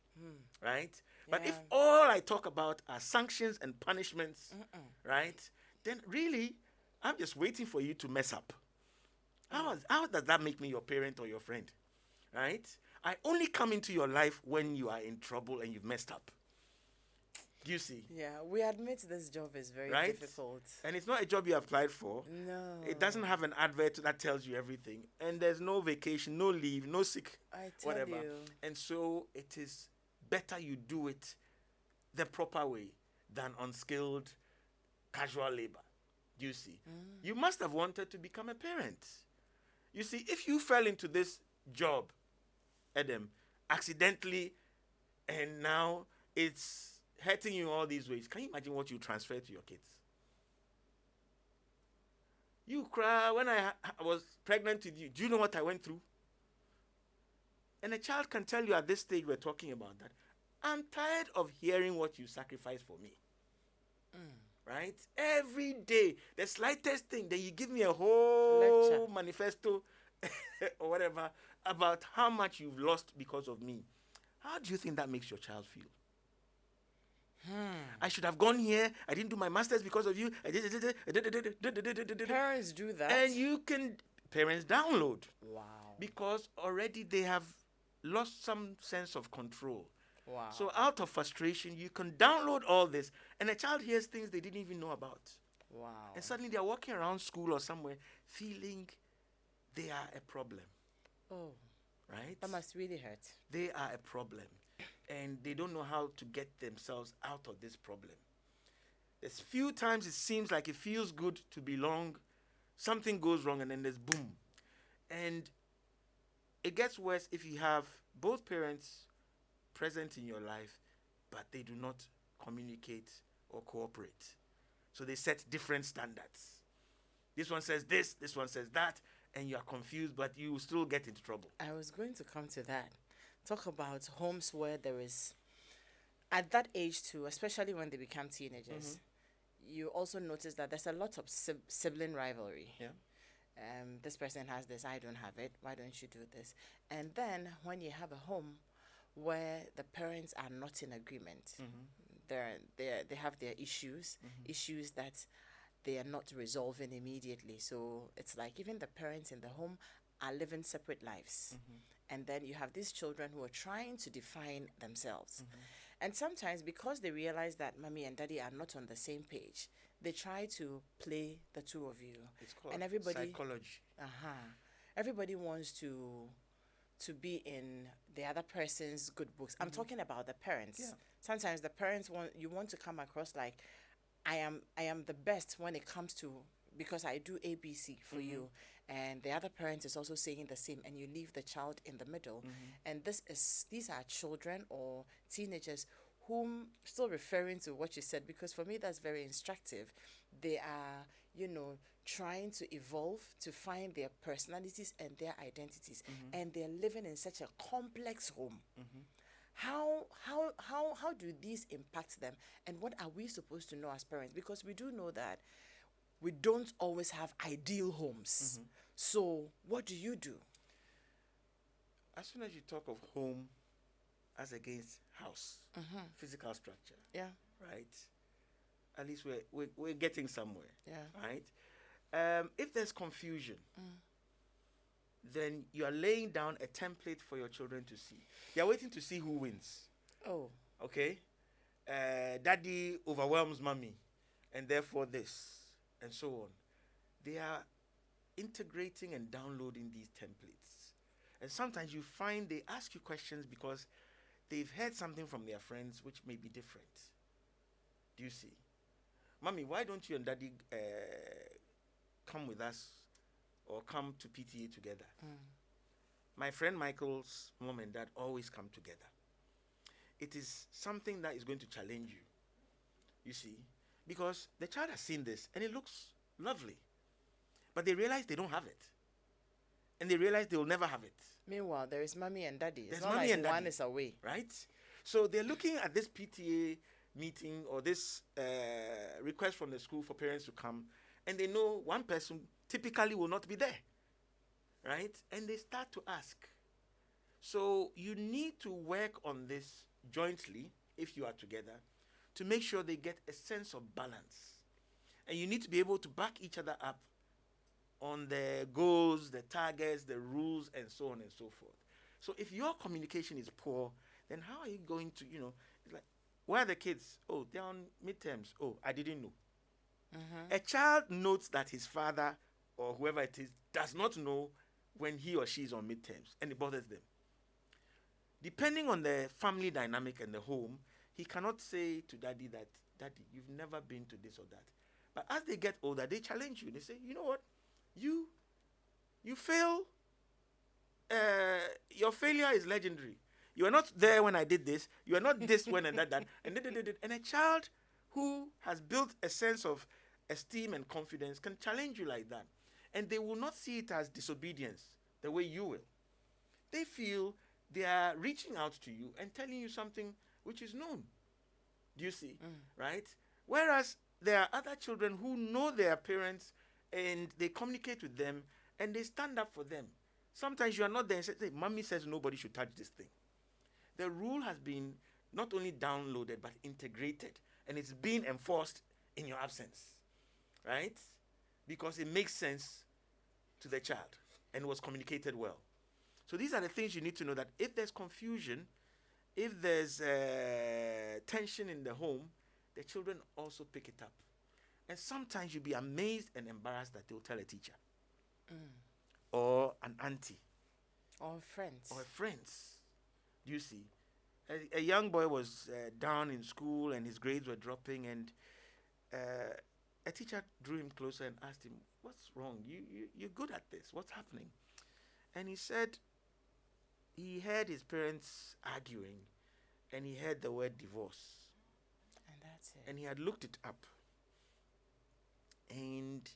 S2: Right? But if
S1: Yeah.
S2: all I talk about are sanctions and punishments, right, then really, I'm just waiting for you to mess up. How does that make me your parent or your friend? Right? I only come into your life when you are in trouble and you've messed up. Do you see?
S1: Yeah, we admit this job is very
S2: Right?
S1: difficult.
S2: And it's not a job you applied for.
S1: No.
S2: It doesn't have an advert that tells you everything. And there's no vacation, no leave, no sick,
S1: I tell
S2: whatever.
S1: you.
S2: And so it is better you do it the proper way than unskilled casual labor. Do you see? You must have wanted to become a parent. You see, if you fell into this job, Adam, accidentally, and now it's hurting you in all these ways, can you imagine what you transfer to your kids? You cry. When I was pregnant with you, do you know what I went through? And a child can tell you at this stage we're talking about that, I'm tired of hearing what you sacrificed for me. Right? Every day, the slightest thing, then you give me a whole
S1: Lecture.
S2: manifesto or whatever about how much you've lost because of me. How do you think that makes your child feel? I should have gone here. I didn't do my master's because of you.
S1: Parents do that.
S2: And parents download
S1: Wow.
S2: because already they have lost some sense of control.
S1: Wow.
S2: So out of frustration, you can download all this, and a child hears things they didn't even know about.
S1: Wow.
S2: And suddenly they're walking around school or somewhere feeling they are a problem.
S1: Oh,
S2: Right?
S1: that must really hurt.
S2: They are a problem. And they don't know how to get themselves out of this problem. There's few times it seems like it feels good to belong. Something goes wrong and then there's boom. And it gets worse if you have both parents present in your life, but they do not communicate or cooperate. So they set different standards. This one says this one says that, and you are confused, but you still get into trouble.
S1: I was going to come to that. Talk about homes where there is, at that age too, especially when they become teenagers, you also notice that there's a lot of sibling rivalry.
S2: Yeah.
S1: This person has this, I don't have it. Why don't you do this? And then when you have a home where the parents are not in agreement, they have their issues that they are not resolving immediately. So it's like even the parents in the home are living separate lives. And then you have these children who are trying to define themselves. And sometimes because they realize that mommy and daddy are not on the same page, they try to play the two of you.
S2: It's called
S1: And everybody
S2: psychology.
S1: everybody wants to be in the other person's good books. I'm talking about the parents.
S2: Yeah.
S1: Sometimes the parents want to come across like I am the best when it comes to, because I do ABC for you, and the other parent is also saying the same, and you leave the child in the middle. And these are children or teenagers whom, still referring to what you said, because for me that's very instructive. They are, trying to evolve to find their personalities and their identities, and they're living in such a complex home. How do these impact them, and what are we supposed to know as parents? Because we do know that we don't always have ideal homes. So what do you do?
S2: As soon as you talk of home as against house, physical structure,
S1: Yeah,
S2: right? At least we're getting somewhere,
S1: yeah.
S2: right? If there's confusion, then you are laying down a template for your children to see. They are waiting to see who wins.
S1: Oh,
S2: Okay? Daddy overwhelms mommy, and therefore this, and so on. they are integrating and downloading these templates. And sometimes you find they ask you questions because they've heard something from their friends which may be different. Do you see? Mommy, why don't you and daddy come with us or come to PTA together? My friend Michael's mom and dad always come together. It is something that is going to challenge you. You see? Because the child has seen this and it looks lovely. But they realize they don't have it. And they realize they will never have it.
S1: Meanwhile, there is mommy and daddy. It's
S2: There's
S1: not
S2: mommy
S1: like
S2: and daddy,
S1: one is away.
S2: right? So they're looking at this PTA meeting or this request from the school for parents to come, and they know one person typically will not be there, right? And they start to ask. So you need to work on this jointly, if you are together, to make sure they get a sense of balance. And you need to be able to back each other up on the goals, the targets, the rules, and so on and so forth. So if your communication is poor, then how are you going to, it's like, where are the kids? Oh, they're on midterms. Oh, I didn't know. A child notes that his father or whoever it is does not know when he or she is on midterms, and it bothers them. Depending on the family dynamic and the home, he cannot say to daddy that, daddy, you've never been to this or that. But as they get older, they challenge you. They say, you know what? You fail. Your failure is legendary. You are not there when I did this. You are not this when I did that. And a child who has built a sense of esteem and confidence can challenge you like that. And they will not see it as disobedience the way you will. They feel they are reaching out to you and telling you something which is known. Do you see? Right? Whereas there are other children who know their parents and they communicate with them and they stand up for them. Sometimes you are not there and say, hey, mommy says nobody should touch this thing. The rule has been not only downloaded but integrated, and it's being enforced in your absence, right? Because it makes sense to the child and was communicated well. So these are the things you need to know, that if there's confusion, if there's tension in the home, the children also pick it up. And sometimes you'll be amazed and embarrassed that they'll tell a teacher or an auntie
S1: Or friends.
S2: or friends. Do you see? A young boy was down in school and his grades were dropping, and a teacher drew him closer and asked him, what's wrong? You're good at this. What's happening? And he said he heard his parents arguing and he heard the word divorce.
S1: And that's it.
S2: And he had looked it up. And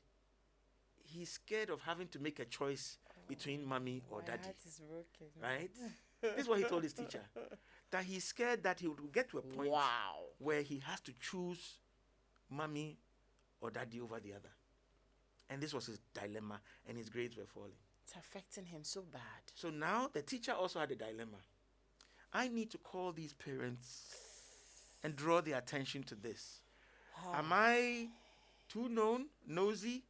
S2: he's scared of having to make a choice between mommy or
S1: My
S2: daddy.
S1: heart is broken.
S2: Right? This is what he told his teacher. That he's scared that he would get to a point where he has to choose mommy or daddy over the other. And this was his dilemma, and his grades were falling.
S1: It's affecting him so bad.
S2: So now the teacher also had a dilemma. I need to call these parents and draw their attention to this. Am I too nosy,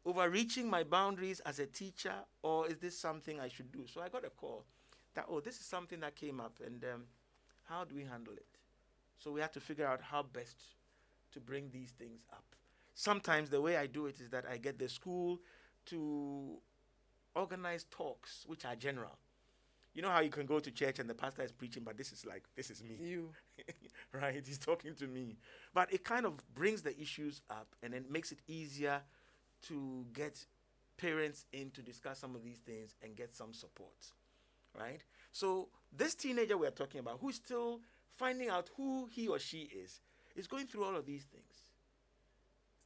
S2: overreaching my boundaries as a teacher, or is this something I should do? So I got a call that, this is something that came up, and how do we handle it? So we had to figure out how best to bring these things up. Sometimes the way I do it is that I get the school to organize talks which are general. You know how you can go to church and the pastor is preaching, but this is me.
S1: You.
S2: Right? He's talking to me. But it kind of brings the issues up and then makes it easier to get parents in to discuss some of these things and get some support. Right? So this teenager we're talking about, who's still finding out who he or she is going through all of these things.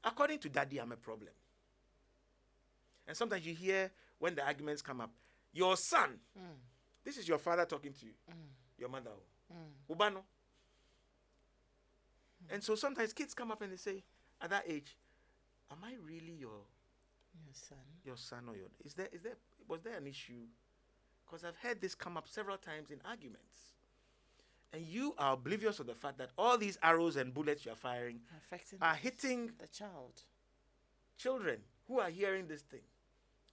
S2: According to daddy, I'm a problem. And sometimes you hear when the arguments come up, your son, this is your father talking to you, your mother, Ubano. And so sometimes kids come up and they say, at that age, am I really your
S1: son?
S2: Your son or was there an issue? Because I've heard this come up several times in arguments. And you are oblivious of the fact that all these arrows and bullets you are firing are hitting
S1: the child.
S2: Children who are hearing this thing.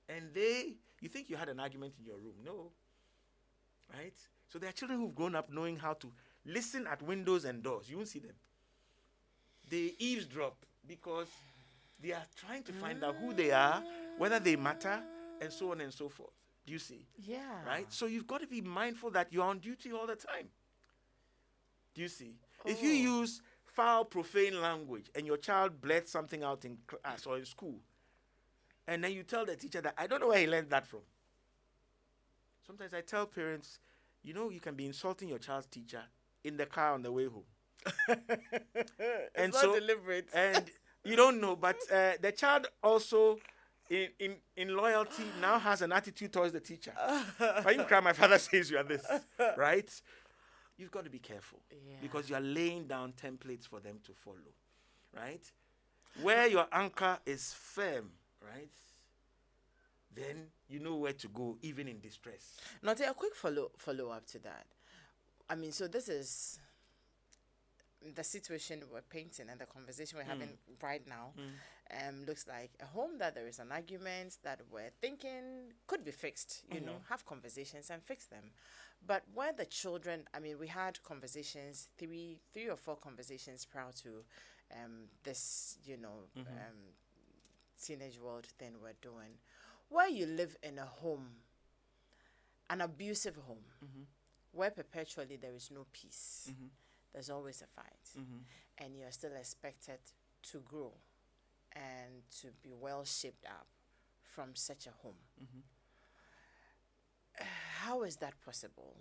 S2: And you think you had an argument in your room. No. Right? So there are children who've grown up knowing how to listen at windows and doors. You won't see them. They eavesdrop because They are trying to find out who they are, whether they matter, and so on and so forth. Do you see?
S1: Yeah.
S2: Right? So you've got to be mindful that you're on duty all the time. Do you see? If you
S1: Oh.
S2: use foul, profane language and your child blurts something out in class or in school, and then you tell the teacher that, I don't know where he learned that from. Sometimes I tell parents, you can be insulting your child's teacher in the car on the way home.
S1: It's not deliberate.
S2: And you don't know, but the child also, in loyalty, now has an attitude towards the teacher. Why you cry? My father says you are this, right? You've got to be careful because you are laying down templates for them to follow, right? Where your anchor is firm, right? Then you know where to go, even in distress.
S1: Now, take a quick follow up to that. I mean, so this is the situation we're painting and the conversation we're having right now. Looks like a home that there is an argument that we're thinking could be fixed. Have conversations and fix them. But where the children, I mean, we had conversations, three or four conversations prior to this, teenage world thing we're doing. Where you live in a home, an abusive home, where perpetually there is no peace, there's always a fight, and you're still expected to grow and to be well shaped up from such a home. How is that possible?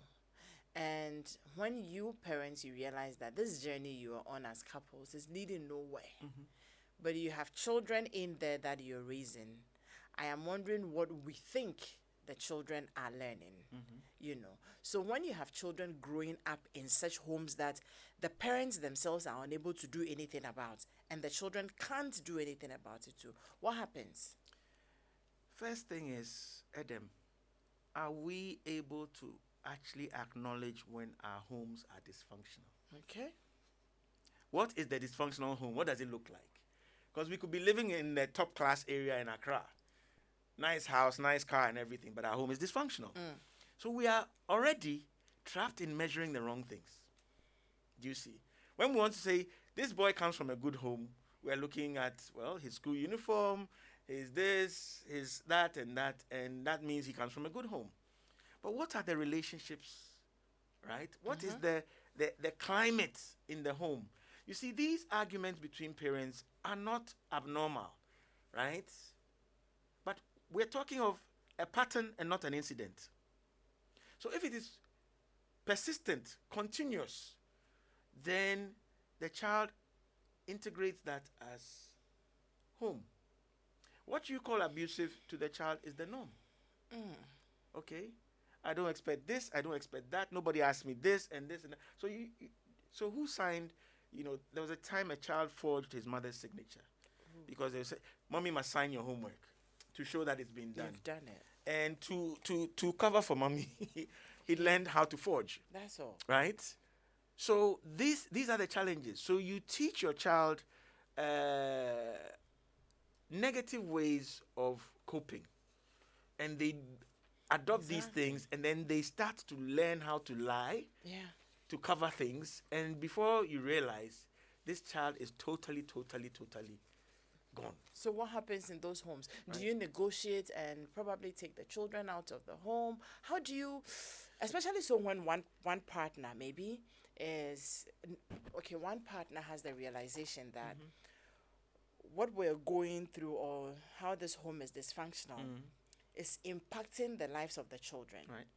S1: And when you parents, you realize that this journey you are on as couples is leading nowhere, but you have children in there that you're raising, I am wondering what we think the children are learning, So when you have children growing up in such homes that the parents themselves are unable to do anything about, and the children can't do anything about it too, what happens?
S2: First thing is, Adam, are we able to actually acknowledge when our homes are dysfunctional?
S1: Okay.
S2: What is the dysfunctional home? What does it look like? Because we could be living in the top class area in Accra. Nice house, nice car and everything, but our home is dysfunctional. So we are already trapped in measuring the wrong things. Do you see? When we want to say, this boy comes from a good home, we are looking at, his school uniform, his this, his that, and that means he comes from a good home. But what are the relationships, right? What is the climate in the home? You see, these arguments between parents are not abnormal, right? But we're talking of a pattern and not an incident. So if it is persistent, continuous, then the child integrates that as home. What you call abusive to the child is the norm. Okay? I don't expect this, I don't expect that, nobody asked me this and this and that. So who signed, there was a time a child forged his mother's signature. Because they said, Mommy must sign your homework to show that it's been done.
S1: You've done it.
S2: And to cover for Mommy, he learned how to forge.
S1: That's all.
S2: Right? So these are the challenges. So you teach your child negative ways of coping. And they adopt these things, and then they start to learn how to lie, to cover things. And before you realize, this child is totally gone.
S1: So what happens in those homes? Right. Do you negotiate and probably take the children out of the home? How do you, especially so when one partner maybe is, one partner has the realization that what we're going through or how this home is dysfunctional is impacting the lives of the children.
S2: Right.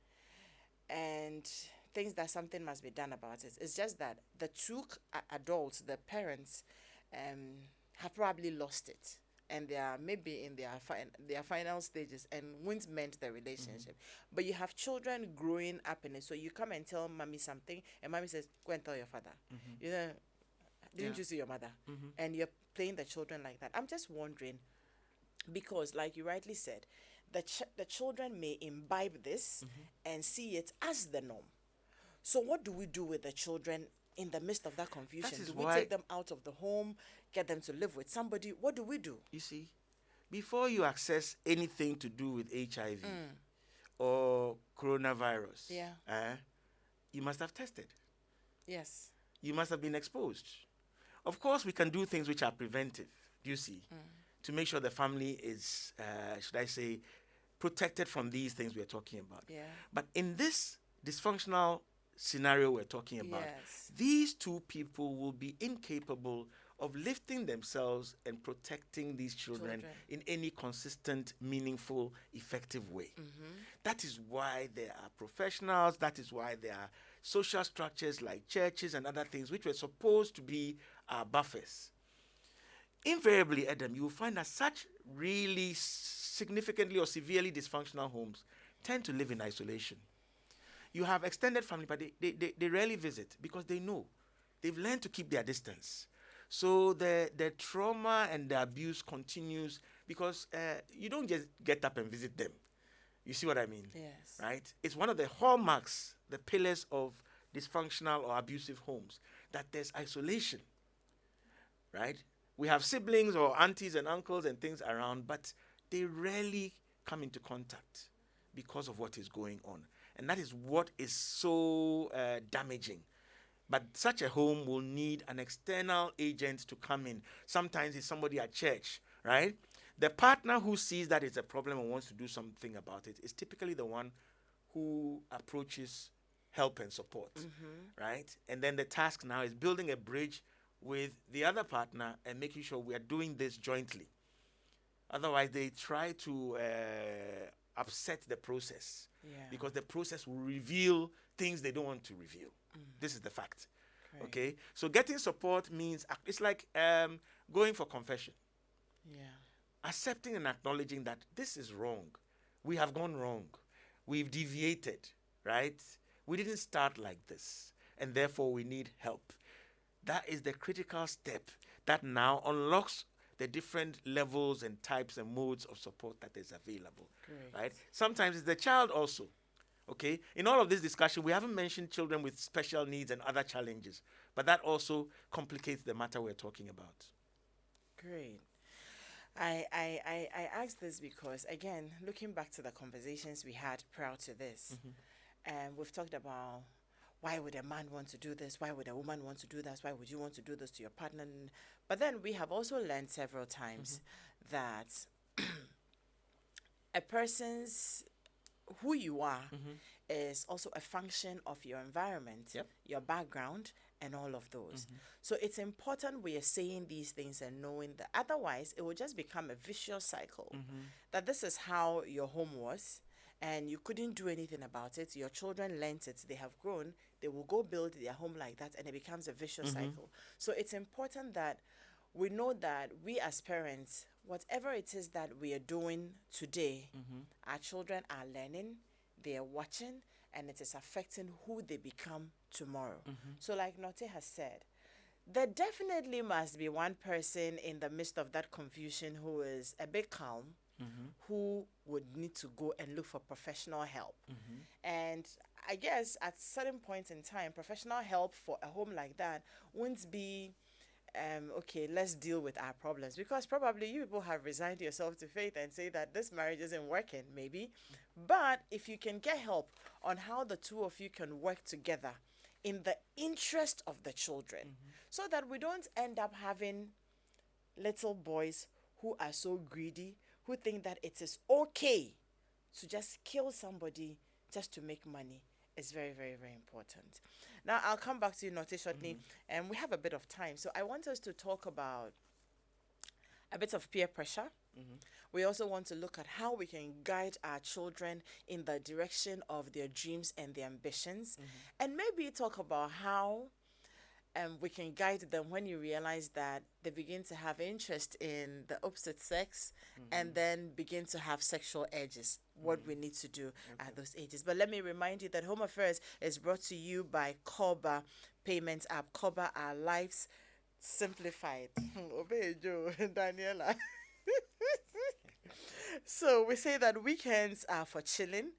S1: And thinks that something must be done about it. It's just that the two adults, the parents, have probably lost it, and they are maybe in their final stages and won't mend the relationship. But you have children growing up in it, so you come and tell mommy something, and mommy says, "Go and tell your father." Didn't you see your mother? And you're playing the children like that. I'm just wondering, because like you rightly said, the children may imbibe this and see it as the norm. So what do we do with the children in the midst of that confusion? Do we take them out of the home, get them to live with somebody? What do we do?
S2: You see, before you access anything to do with HIV or coronavirus, you must have tested.
S1: Yes.
S2: You must have been exposed. Of course, we can do things which are preventive, do you see? to make sure the family is, should I say, protected from these things we're talking about.
S1: Yeah.
S2: But in this dysfunctional scenario we're talking about,
S1: Yes.
S2: these two people will be incapable of lifting themselves and protecting these children in any consistent, meaningful, effective way. That is why there are professionals, that is why there are social structures like churches and other things which were supposed to be our buffers. Invariably, Adam, you will find that such really significantly or severely dysfunctional homes tend to live in isolation. You have extended family, but they rarely visit because they know. They've learned to keep their distance. So the trauma and the abuse continues because you don't just get up and visit them. You see what I mean?
S1: Yes.
S2: Right? It's one of the hallmarks, the pillars of dysfunctional or abusive homes, that there's isolation. Right? We have siblings or aunties and uncles and things around, but they rarely come into contact because of what is going on. And that is what is so damaging. But such a home will need an external agent to come in. Sometimes it's somebody at church, right? The partner who sees that it's a problem and wants to do something about it is typically the one who approaches help and support, right? And then the task now is building a bridge with the other partner and making sure we are doing this jointly. Otherwise, they try to upset the process because the process will reveal things they don't want to reveal. This is the fact. Great. Okay? So getting support means it's like going for confession.
S1: Yeah.
S2: Accepting and acknowledging that this is wrong. We have gone wrong. We've deviated, right? We didn't start like this, and therefore we need help. That is the critical step that now unlocks the different levels and types and modes of support that is available. Great. Right? Sometimes it's the child also. Okay? In all of this discussion, we haven't mentioned children with special needs and other challenges, but that also complicates the matter we're talking about.
S1: Great. I asked this because, again, looking back to the conversations we had prior to this, and we've talked about why would a man want to do this? Why would a woman want to do this? Why would you want to do this to your partner? But then we have also learned several times that a person's who you are is also a function of your environment, your background, and all of those. So it's important we are saying these things and knowing that otherwise it will just become a vicious cycle. That this is how your home was and you couldn't do anything about it. Your children learnt it, they have grown, they will go build their home like that, and it becomes a vicious cycle. So it's important that we know that we as parents, whatever it is that we are doing today, our children are learning, they are watching, and it is affecting who they become tomorrow. So like Note has said, there definitely must be one person in the midst of that confusion who is a bit calm, who would need to go and look for professional help. And I guess at certain points in time, professional help for a home like that won't be okay, let's deal with our problems, because probably you people have resigned yourself to fate and say that this marriage isn't working, maybe. But if you can get help on how the two of you can work together in the interest of the children, so that we don't end up having little boys who are so greedy, who think that it is okay to just kill somebody just to make money, is very, very, very important. Now, I'll come back to you, Note, shortly, and we have a bit of time. So I want us to talk about a bit of peer pressure. We also want to look at how we can guide our children in the direction of their dreams and their ambitions, and maybe talk about how we can guide them when you realize that they begin to have interest in the opposite sex and then begin to have sexual urges, what we need to do at those ages. But let me remind you that Home Affairs is brought to you by Koba Payments App. Koba, our lives simplified. Obey Joe, Daniela. So we say that weekends are for chilling.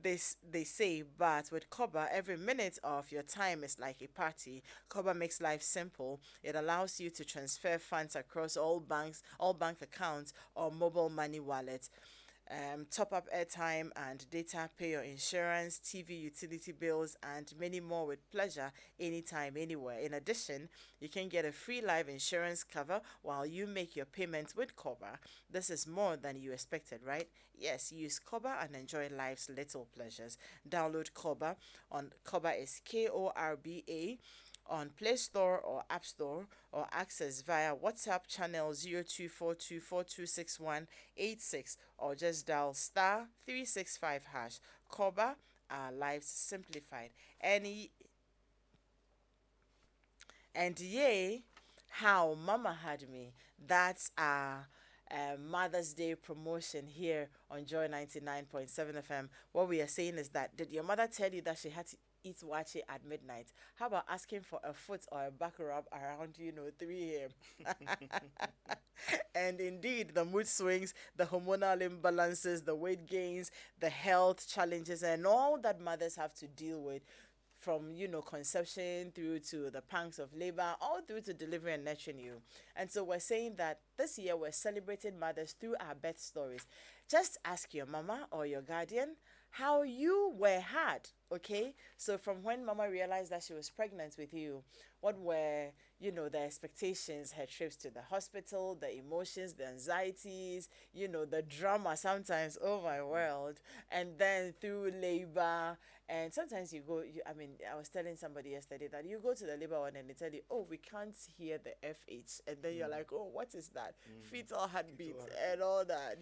S1: They say, but with Koba, every minute of your time is like a party. Koba makes life simple. It allows you to transfer funds across all banks, all bank accounts, or mobile money wallets. top up airtime and data, pay your insurance, TV, utility bills, and many more with pleasure anytime, anywhere. In addition, you can get a free life insurance cover while you make your payments with Cobra. This is more than you expected, right? Yes, use Cobra and enjoy life's little pleasures. Download Cobra on Cobra is Korba on Play Store or App Store, or access via WhatsApp channel 0242426186, or just dial star 365 hash. Koba, our lives simplified. And yay, how Mama had me. That's our Mother's Day promotion here on Joy 99.7 FM. What we are saying is that, did your mother tell you that she had to eat wache at midnight? How about asking for a foot or a back rub around, 3 a.m.? And indeed, the mood swings, the hormonal imbalances, the weight gains, the health challenges, and all that mothers have to deal with, from conception through to the pangs of labor, all through to delivery and nurturing you. And so we're saying that this year we're celebrating mothers through our birth stories. Just ask your mama or your guardian how you were had. Okay, so from when mama realized that she was pregnant with you, what were the expectations, her trips to the hospital, the emotions, the anxieties, the drama sometimes, oh my world. And then through labor, and sometimes I was telling somebody yesterday that you go to the labor one and they tell you, oh, we can't hear the FH, and then you're like, oh, what is that? Fetal heartbeat and all that,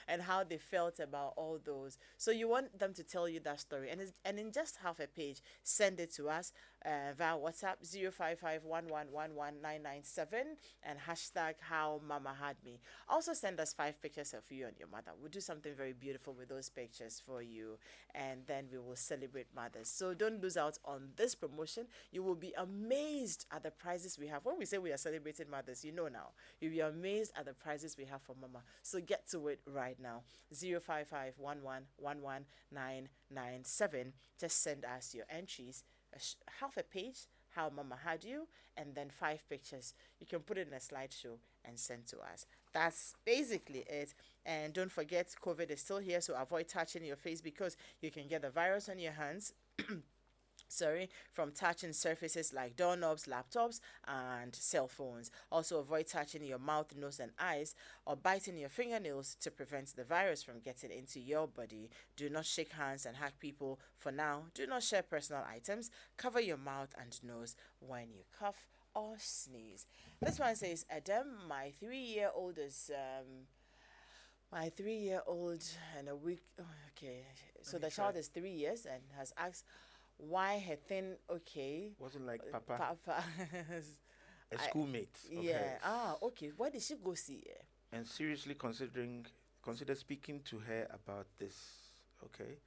S1: and how they felt about all those. So you want them to tell you that story, and in just half a page, send it to us via WhatsApp 0551111997 and hashtag how mama had me. Also send us 5 pictures of you and your mother. We'll do something very beautiful with those pictures for you, and then we will celebrate mothers. So don't lose out on this promotion. You will be amazed at the prizes we have. When we say we are celebrating mothers, now you'll be amazed at the prizes we have for mama. So get to it right now. 0551111997. Just send us your entries, half a page, how mama had you, and then 5 pictures. You can put it in a slideshow and send to us. That's basically it. And don't forget, COVID is still here, so avoid touching your face because you can get the virus on your hands. From touching surfaces like doorknobs, laptops, and cell phones. Also, avoid touching your mouth, nose, and eyes, or biting your fingernails to prevent the virus from getting into your body. Do not shake hands and hug people. For now, do not share personal items. Cover your mouth and nose when you cough or sneeze. This one says, Adam, my 3-year-old is my 3-year-old and a week. Oh, okay, so the child is 3 years and has asked why her thing. Okay,
S2: Wasn't like Papa,
S1: Papa.
S2: a schoolmate of
S1: Yeah.
S2: hers.
S1: Okay. Where did she go see her?
S2: And seriously consider speaking to her about this. Okay.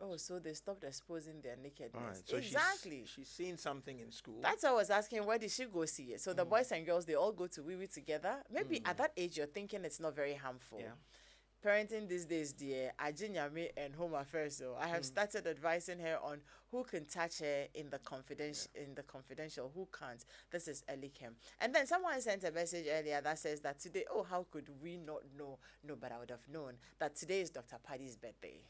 S1: Oh, so they stopped exposing their nakedness.
S2: All right. So
S1: exactly.
S2: she's seen something in school.
S1: That's why I was asking, where did she go see it? So the boys and girls, they all go to Wee Wee together. Maybe at that age, you're thinking it's not very harmful.
S2: Yeah.
S1: Parenting these days, dear, Ajinyame and home affairs. So I have started advising her on who can touch her in the confidential, who can't. This is Elikem. And then someone sent a message earlier that says that today, oh, how could we not know? No, but I would have known that today is Dr. Paddy's birthday.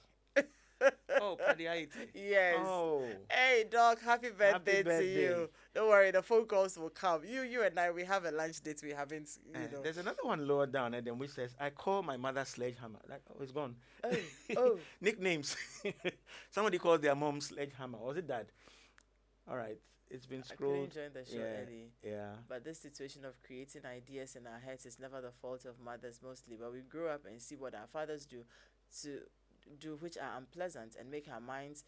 S2: Oh, Paddy Aite.
S1: Yes.
S2: Oh.
S1: Hey, Doc, happy birthday to
S2: birthday.
S1: you. Don't worry, the phone calls will come. You and I, we have a lunch date we haven't,
S2: There's another one lower down, and then which says, I call my mother Sledgehammer. Like, oh, it's gone.
S1: Oh.
S2: Nicknames. Somebody calls their mom Sledgehammer. Was it that? All right. It's been scrolled.
S1: I couldn't join the show early.
S2: Yeah.
S1: But this situation of creating ideas in our heads is never the fault of mothers mostly. But we grow up and see what our fathers do which are unpleasant, and make our minds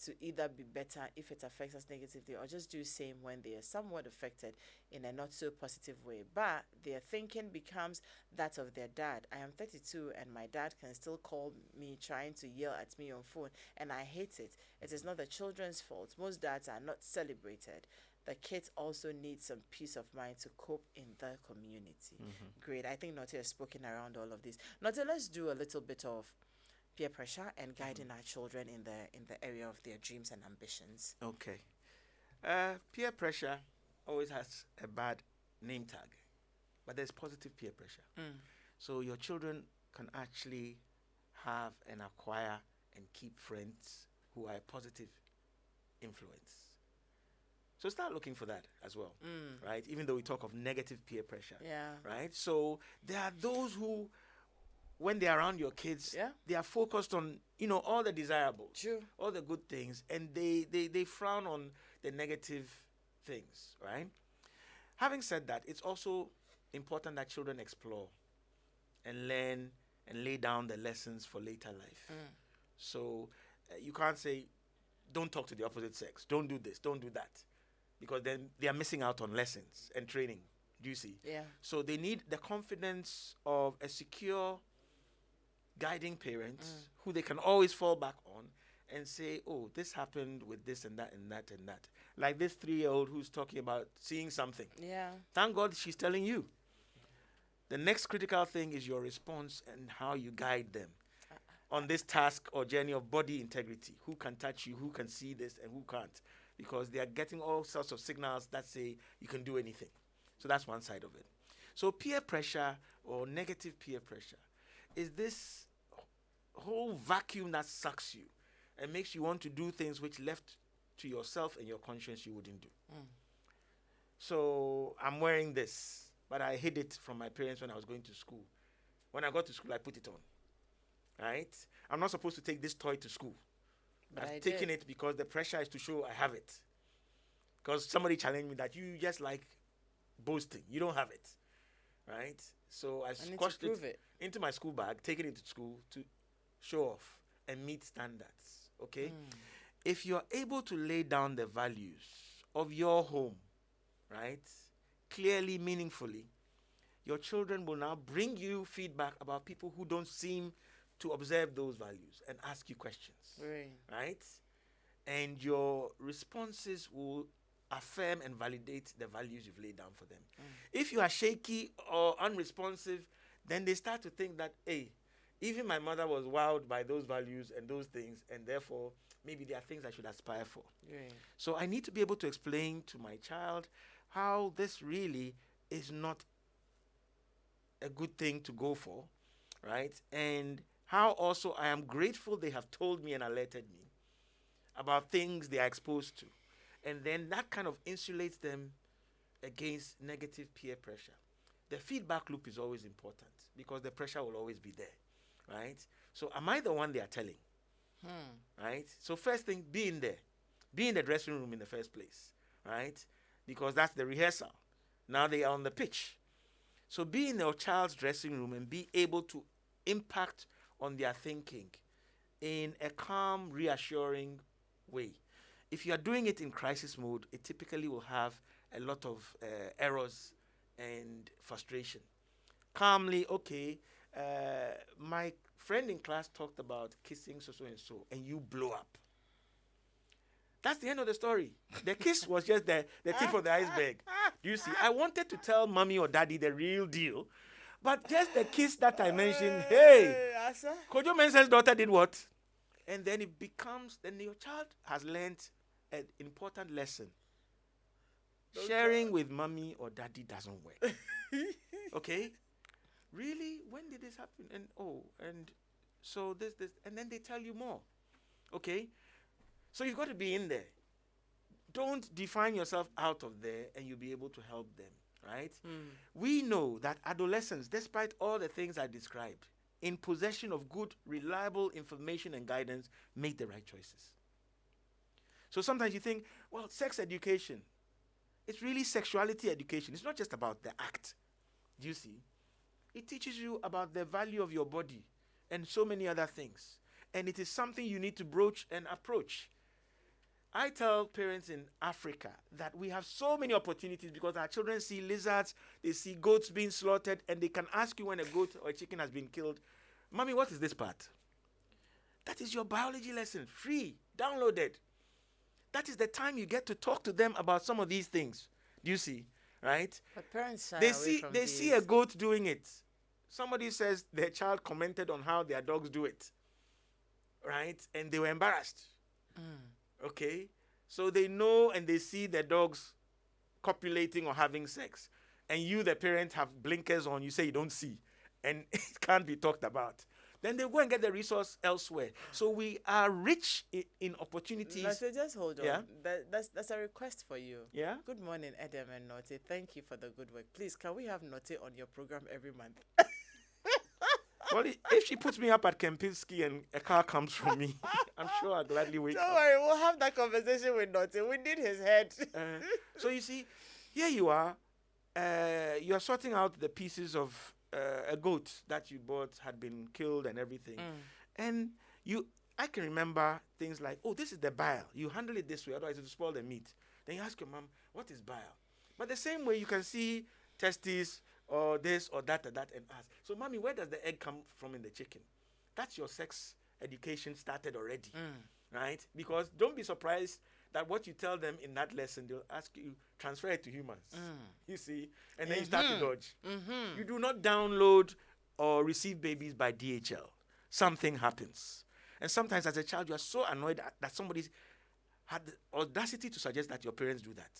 S1: to either be better if it affects us negatively, or just do same when they are somewhat affected in a not so positive way. But their thinking becomes that of their dad. I am 32 and my dad can still call me trying to yell at me on phone, and I hate it. It is not the children's fault. Most dads are not celebrated. The kids also need some peace of mind to cope in the community. Great. I think Notte has spoken around all of this. Notte, let's do a little bit of peer pressure and guiding our children in the area of their dreams and ambitions.
S2: Okay. Peer pressure always has a bad name tag, but there's positive peer pressure. So your children can actually have and acquire and keep friends who are a positive influence. So start looking for that as well, right? Even though we talk of negative peer pressure,
S1: Yeah.
S2: right? So there are those who, when they're around your kids,
S1: Yeah.
S2: they are focused on, all the desirables,
S1: True.
S2: all the good things, and they frown on the negative things, right? Having said that, it's also important that children explore and learn and lay down the lessons for later life. So you can't say, don't talk to the opposite sex, don't do this, don't do that, because then they are missing out on lessons and training. Do you see?
S1: Yeah.
S2: So they need the confidence of a secure, guiding parent who they can always fall back on and say, oh, this happened with this and that and that and that. Like this 3-year-old who's talking about seeing something.
S1: Yeah.
S2: Thank God she's telling you. The next critical thing is your response and how you guide them on this task or journey of body integrity. Who can touch you, who can see this, and who can't. Because they are getting all sorts of signals that say you can do anything. So that's one side of it. So peer pressure or negative peer pressure is this whole vacuum that sucks you and makes you want to do things which left to yourself and your conscience you wouldn't do. So I'm wearing this, but I hid it from my parents when I was going to school. When I got to school, I put it on. Right? I'm not supposed to take this toy to school.
S1: But
S2: I've taken it because the pressure is to show I have it. Because somebody challenged me that you just like boasting. You don't have it. Right? So I squashed it into my school bag, taking it to school to show off and meet standards. Okay? If you're able to lay down the values of your home, right, clearly, meaningfully, your children will now bring you feedback about people who don't seem to observe those values and ask you questions. Right? And your responses will affirm and validate the values you've laid down for them. If you are shaky or unresponsive, then they start to think that, hey, even my mother was wowed by those values and those things, and therefore maybe there are things I should aspire for. So I need to be able to explain to my child how this really is not a good thing to go for, right? And how also I am grateful they have told me and alerted me about things they are exposed to. And then that kind of insulates them against negative peer pressure. The feedback loop is always important because the pressure will always be there, right? So am I the one they are telling? Right? So first thing, be in there. Be in the dressing room in the first place, right? Because that's the rehearsal. Now they are on the pitch. So be in your child's dressing room and be able to impact on their thinking in a calm, reassuring way. If you are doing it in crisis mode, it typically will have a lot of errors and frustration. Calmly, okay, my friend in class talked about kissing so and so, and you blow up. That's the end of the story. The kiss was just the tip of the iceberg. Do you see? I wanted to tell mommy or daddy the real deal, but just the kiss that I mentioned, hey, Kojo Mensah's daughter did what? And then it becomes, then your child has learned an important lesson. Sharing with mommy or daddy doesn't work. Okay? Really? When did this happen? And so this, and then they tell you more. Okay? So you've got to be in there. Don't define yourself out of there and you'll be able to help them, right? We know that adolescents, despite all the things I described, in possession of good, reliable information and guidance, make the right choices. So sometimes you think, well, sex education, it's really sexuality education. It's not just about the act. Do you see? It teaches you about the value of your body and so many other things. And it is something you need to broach and approach. I tell parents in Africa that we have so many opportunities because our children see lizards, they see goats being slaughtered, and they can ask you when a goat or a chicken has been killed, Mommy, what is this part? That is your biology lesson, free, downloaded. That is the time you get to talk to them about some of these things. Do you see? Right?
S1: But parents
S2: they see a goat doing it. Somebody says their child commented on how their dogs do it. Right? And they were embarrassed. Okay? So they know and they see their dogs copulating or having sex. And you, the parent, have blinkers on. You say you don't see. and it can't be talked about, then they'll go and get the resource elsewhere. So we are rich in opportunities.
S1: Note, just hold on.
S2: Yeah.
S1: That's a request for you.
S2: Yeah.
S1: Good morning, Adam and Note. Thank you for the good work. Please, can we have Note on your program every month?
S2: Well, if she puts me up at Kempinski and a car comes from me, I'm sure I'll gladly wake
S1: Don't
S2: up.
S1: worry, we'll have that conversation with Note. We need his head.
S2: So you see, here you are. You are sorting out the pieces of a goat that you bought had been killed and everything. And I can remember things like, oh, this is the bile. You handle it this way, otherwise it will spoil the meat. Then you ask your mom, what is bile? But the same way you can see testes or this or that and ask. So, mommy, where does the egg come from in the chicken? That's your sex education started already, right? Because don't be surprised that what you tell them in that lesson, they'll ask you, transfer it to humans. You see? And then you start to dodge. You do not download or receive babies by DHL. Something happens. And sometimes as a child, you are so annoyed that somebody had the audacity to suggest that your parents do that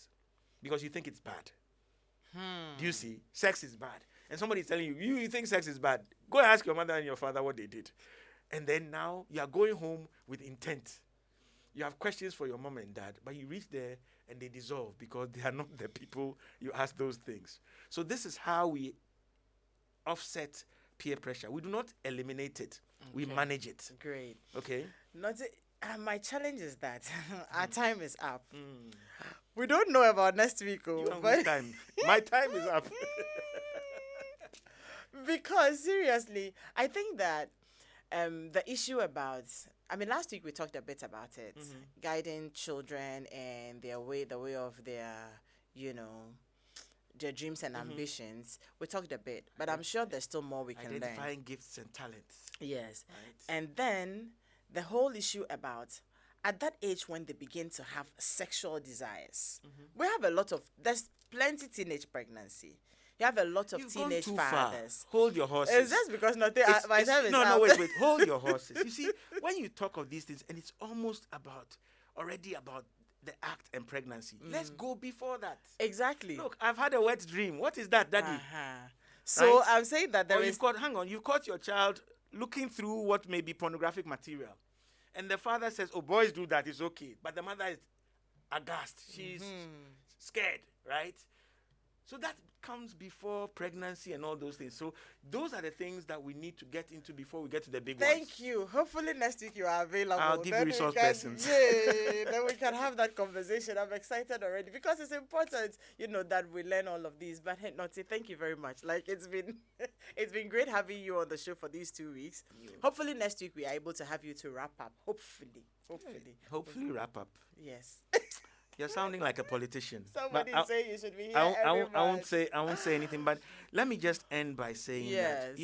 S2: because you think it's bad. Do you see? Sex is bad. And somebody is telling you, you think sex is bad. Go and ask your mother and your father what they did. And then now you are going home with intent. You have questions for your mom and dad, but you reach there and they dissolve because they are not the people you ask those things. So this is how we offset peer pressure. We do not eliminate it. We manage it.
S1: Great.
S2: Okay?
S1: My challenge is that our time is up. We don't know about next week.
S2: You know whose time? My time is up.
S1: Because seriously, I think that the issue about, last week we talked a bit about it, guiding children and the way of their, their dreams and ambitions. We talked a bit, but I'm sure there's still more we can learn.
S2: Identifying gifts and talents.
S1: Yes.
S2: Right.
S1: And then the whole issue about at that age when they begin to have sexual desires. We have there's plenty teenage pregnancy. You have a lot of
S2: You've gone
S1: teenage
S2: too
S1: fathers.
S2: Far. Hold your horses.
S1: It's just because nothing. My time is
S2: no,
S1: up.
S2: wait. Hold your horses. You see, when you talk of these things, and it's almost already about the act and pregnancy. Let's go before that.
S1: Exactly.
S2: Look, I've had a wet dream. What is that, Daddy?
S1: So
S2: Right?
S1: I'm saying that
S2: you've caught your child looking through what may be pornographic material. And the father says, oh, boys do that, it's okay. But the mother is aghast. She's scared, right? So that comes before pregnancy and all those things. So those are the things that we need to get into before we get to the big ones.
S1: Thank you. Hopefully next week you are available.
S2: I'll give you resource persons.
S1: Yay, then we can have that conversation. I'm excited already because it's important, that we learn all of these. But hey, Noti, thank you very much. Like it's been great having you on the show for these 2 weeks. Hopefully next week we are able to have you to wrap up. Hopefully
S2: Wrap up.
S1: Yes.
S2: You're sounding like a politician.
S1: Somebody say you should be here
S2: I won't say anything, but let me just end by saying that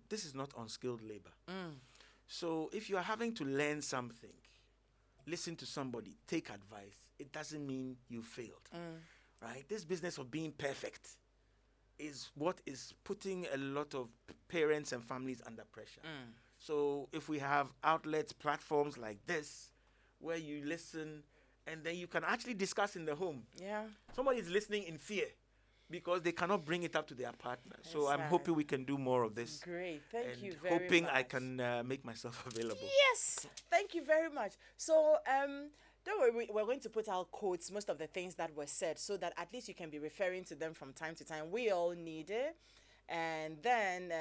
S2: this is not unskilled labor. So if you are having to learn something, listen to somebody, take advice. It doesn't mean you failed, right? This business of being perfect is what is putting a lot of parents and families under pressure. So if we have outlets, platforms like this, where you listen. And then you can actually discuss in the home.
S1: Yeah.
S2: Somebody is listening in fear because they cannot bring it up to their partner. So I'm hoping we can do more of this.
S1: Great. Thank you very much.
S2: Hoping I can make myself available.
S1: Yes. Thank you very much. So, don't worry, we're going to put our quotes, most of the things that were said, so that at least you can be referring to them from time to time. We all need it. And then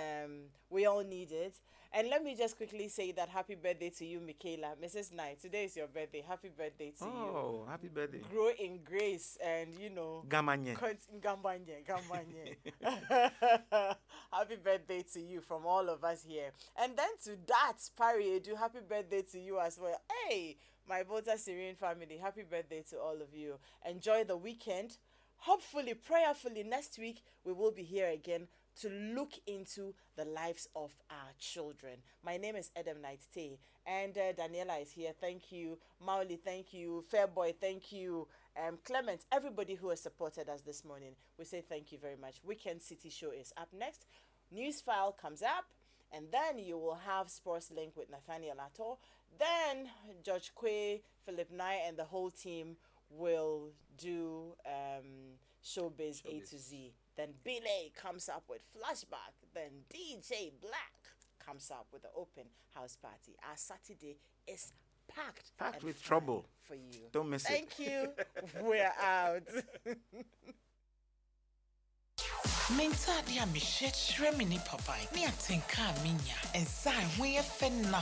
S1: we all need it. And let me just quickly say that happy birthday to you, Michaela. Mrs. Knight, today is your birthday. Happy birthday to you.
S2: Oh, happy birthday.
S1: Grow in grace and,
S2: Gamanye.
S1: Gamanye. Happy birthday to you from all of us here. And then to that, Parry, do happy birthday to you as well. Hey, my Volta Syrian family, happy birthday to all of you. Enjoy the weekend. Hopefully, prayerfully, next week, we will be here again to look into the lives of our children. My name is Adam Knight Tay, and Daniela is here. Thank you. Mauli, thank you. Fairboy, thank you. Clement, everybody who has supported us this morning, we say thank you very much. Weekend City Show is up next. News File comes up, and then you will have Sports Link with Nathaniel Ato. Then George Quay, Philip Nye, and the whole team will do Showbiz A to Z. Then Billy comes up with Flashback. Then DJ Black comes up with the open house party. Our Saturday is packed and
S2: with
S1: fun
S2: trouble
S1: for you.
S2: Don't miss it.
S1: Thank you. We're out.
S3: Mensa dia mi shit shrimmy ni papai. Ni atinka minya. And sign we a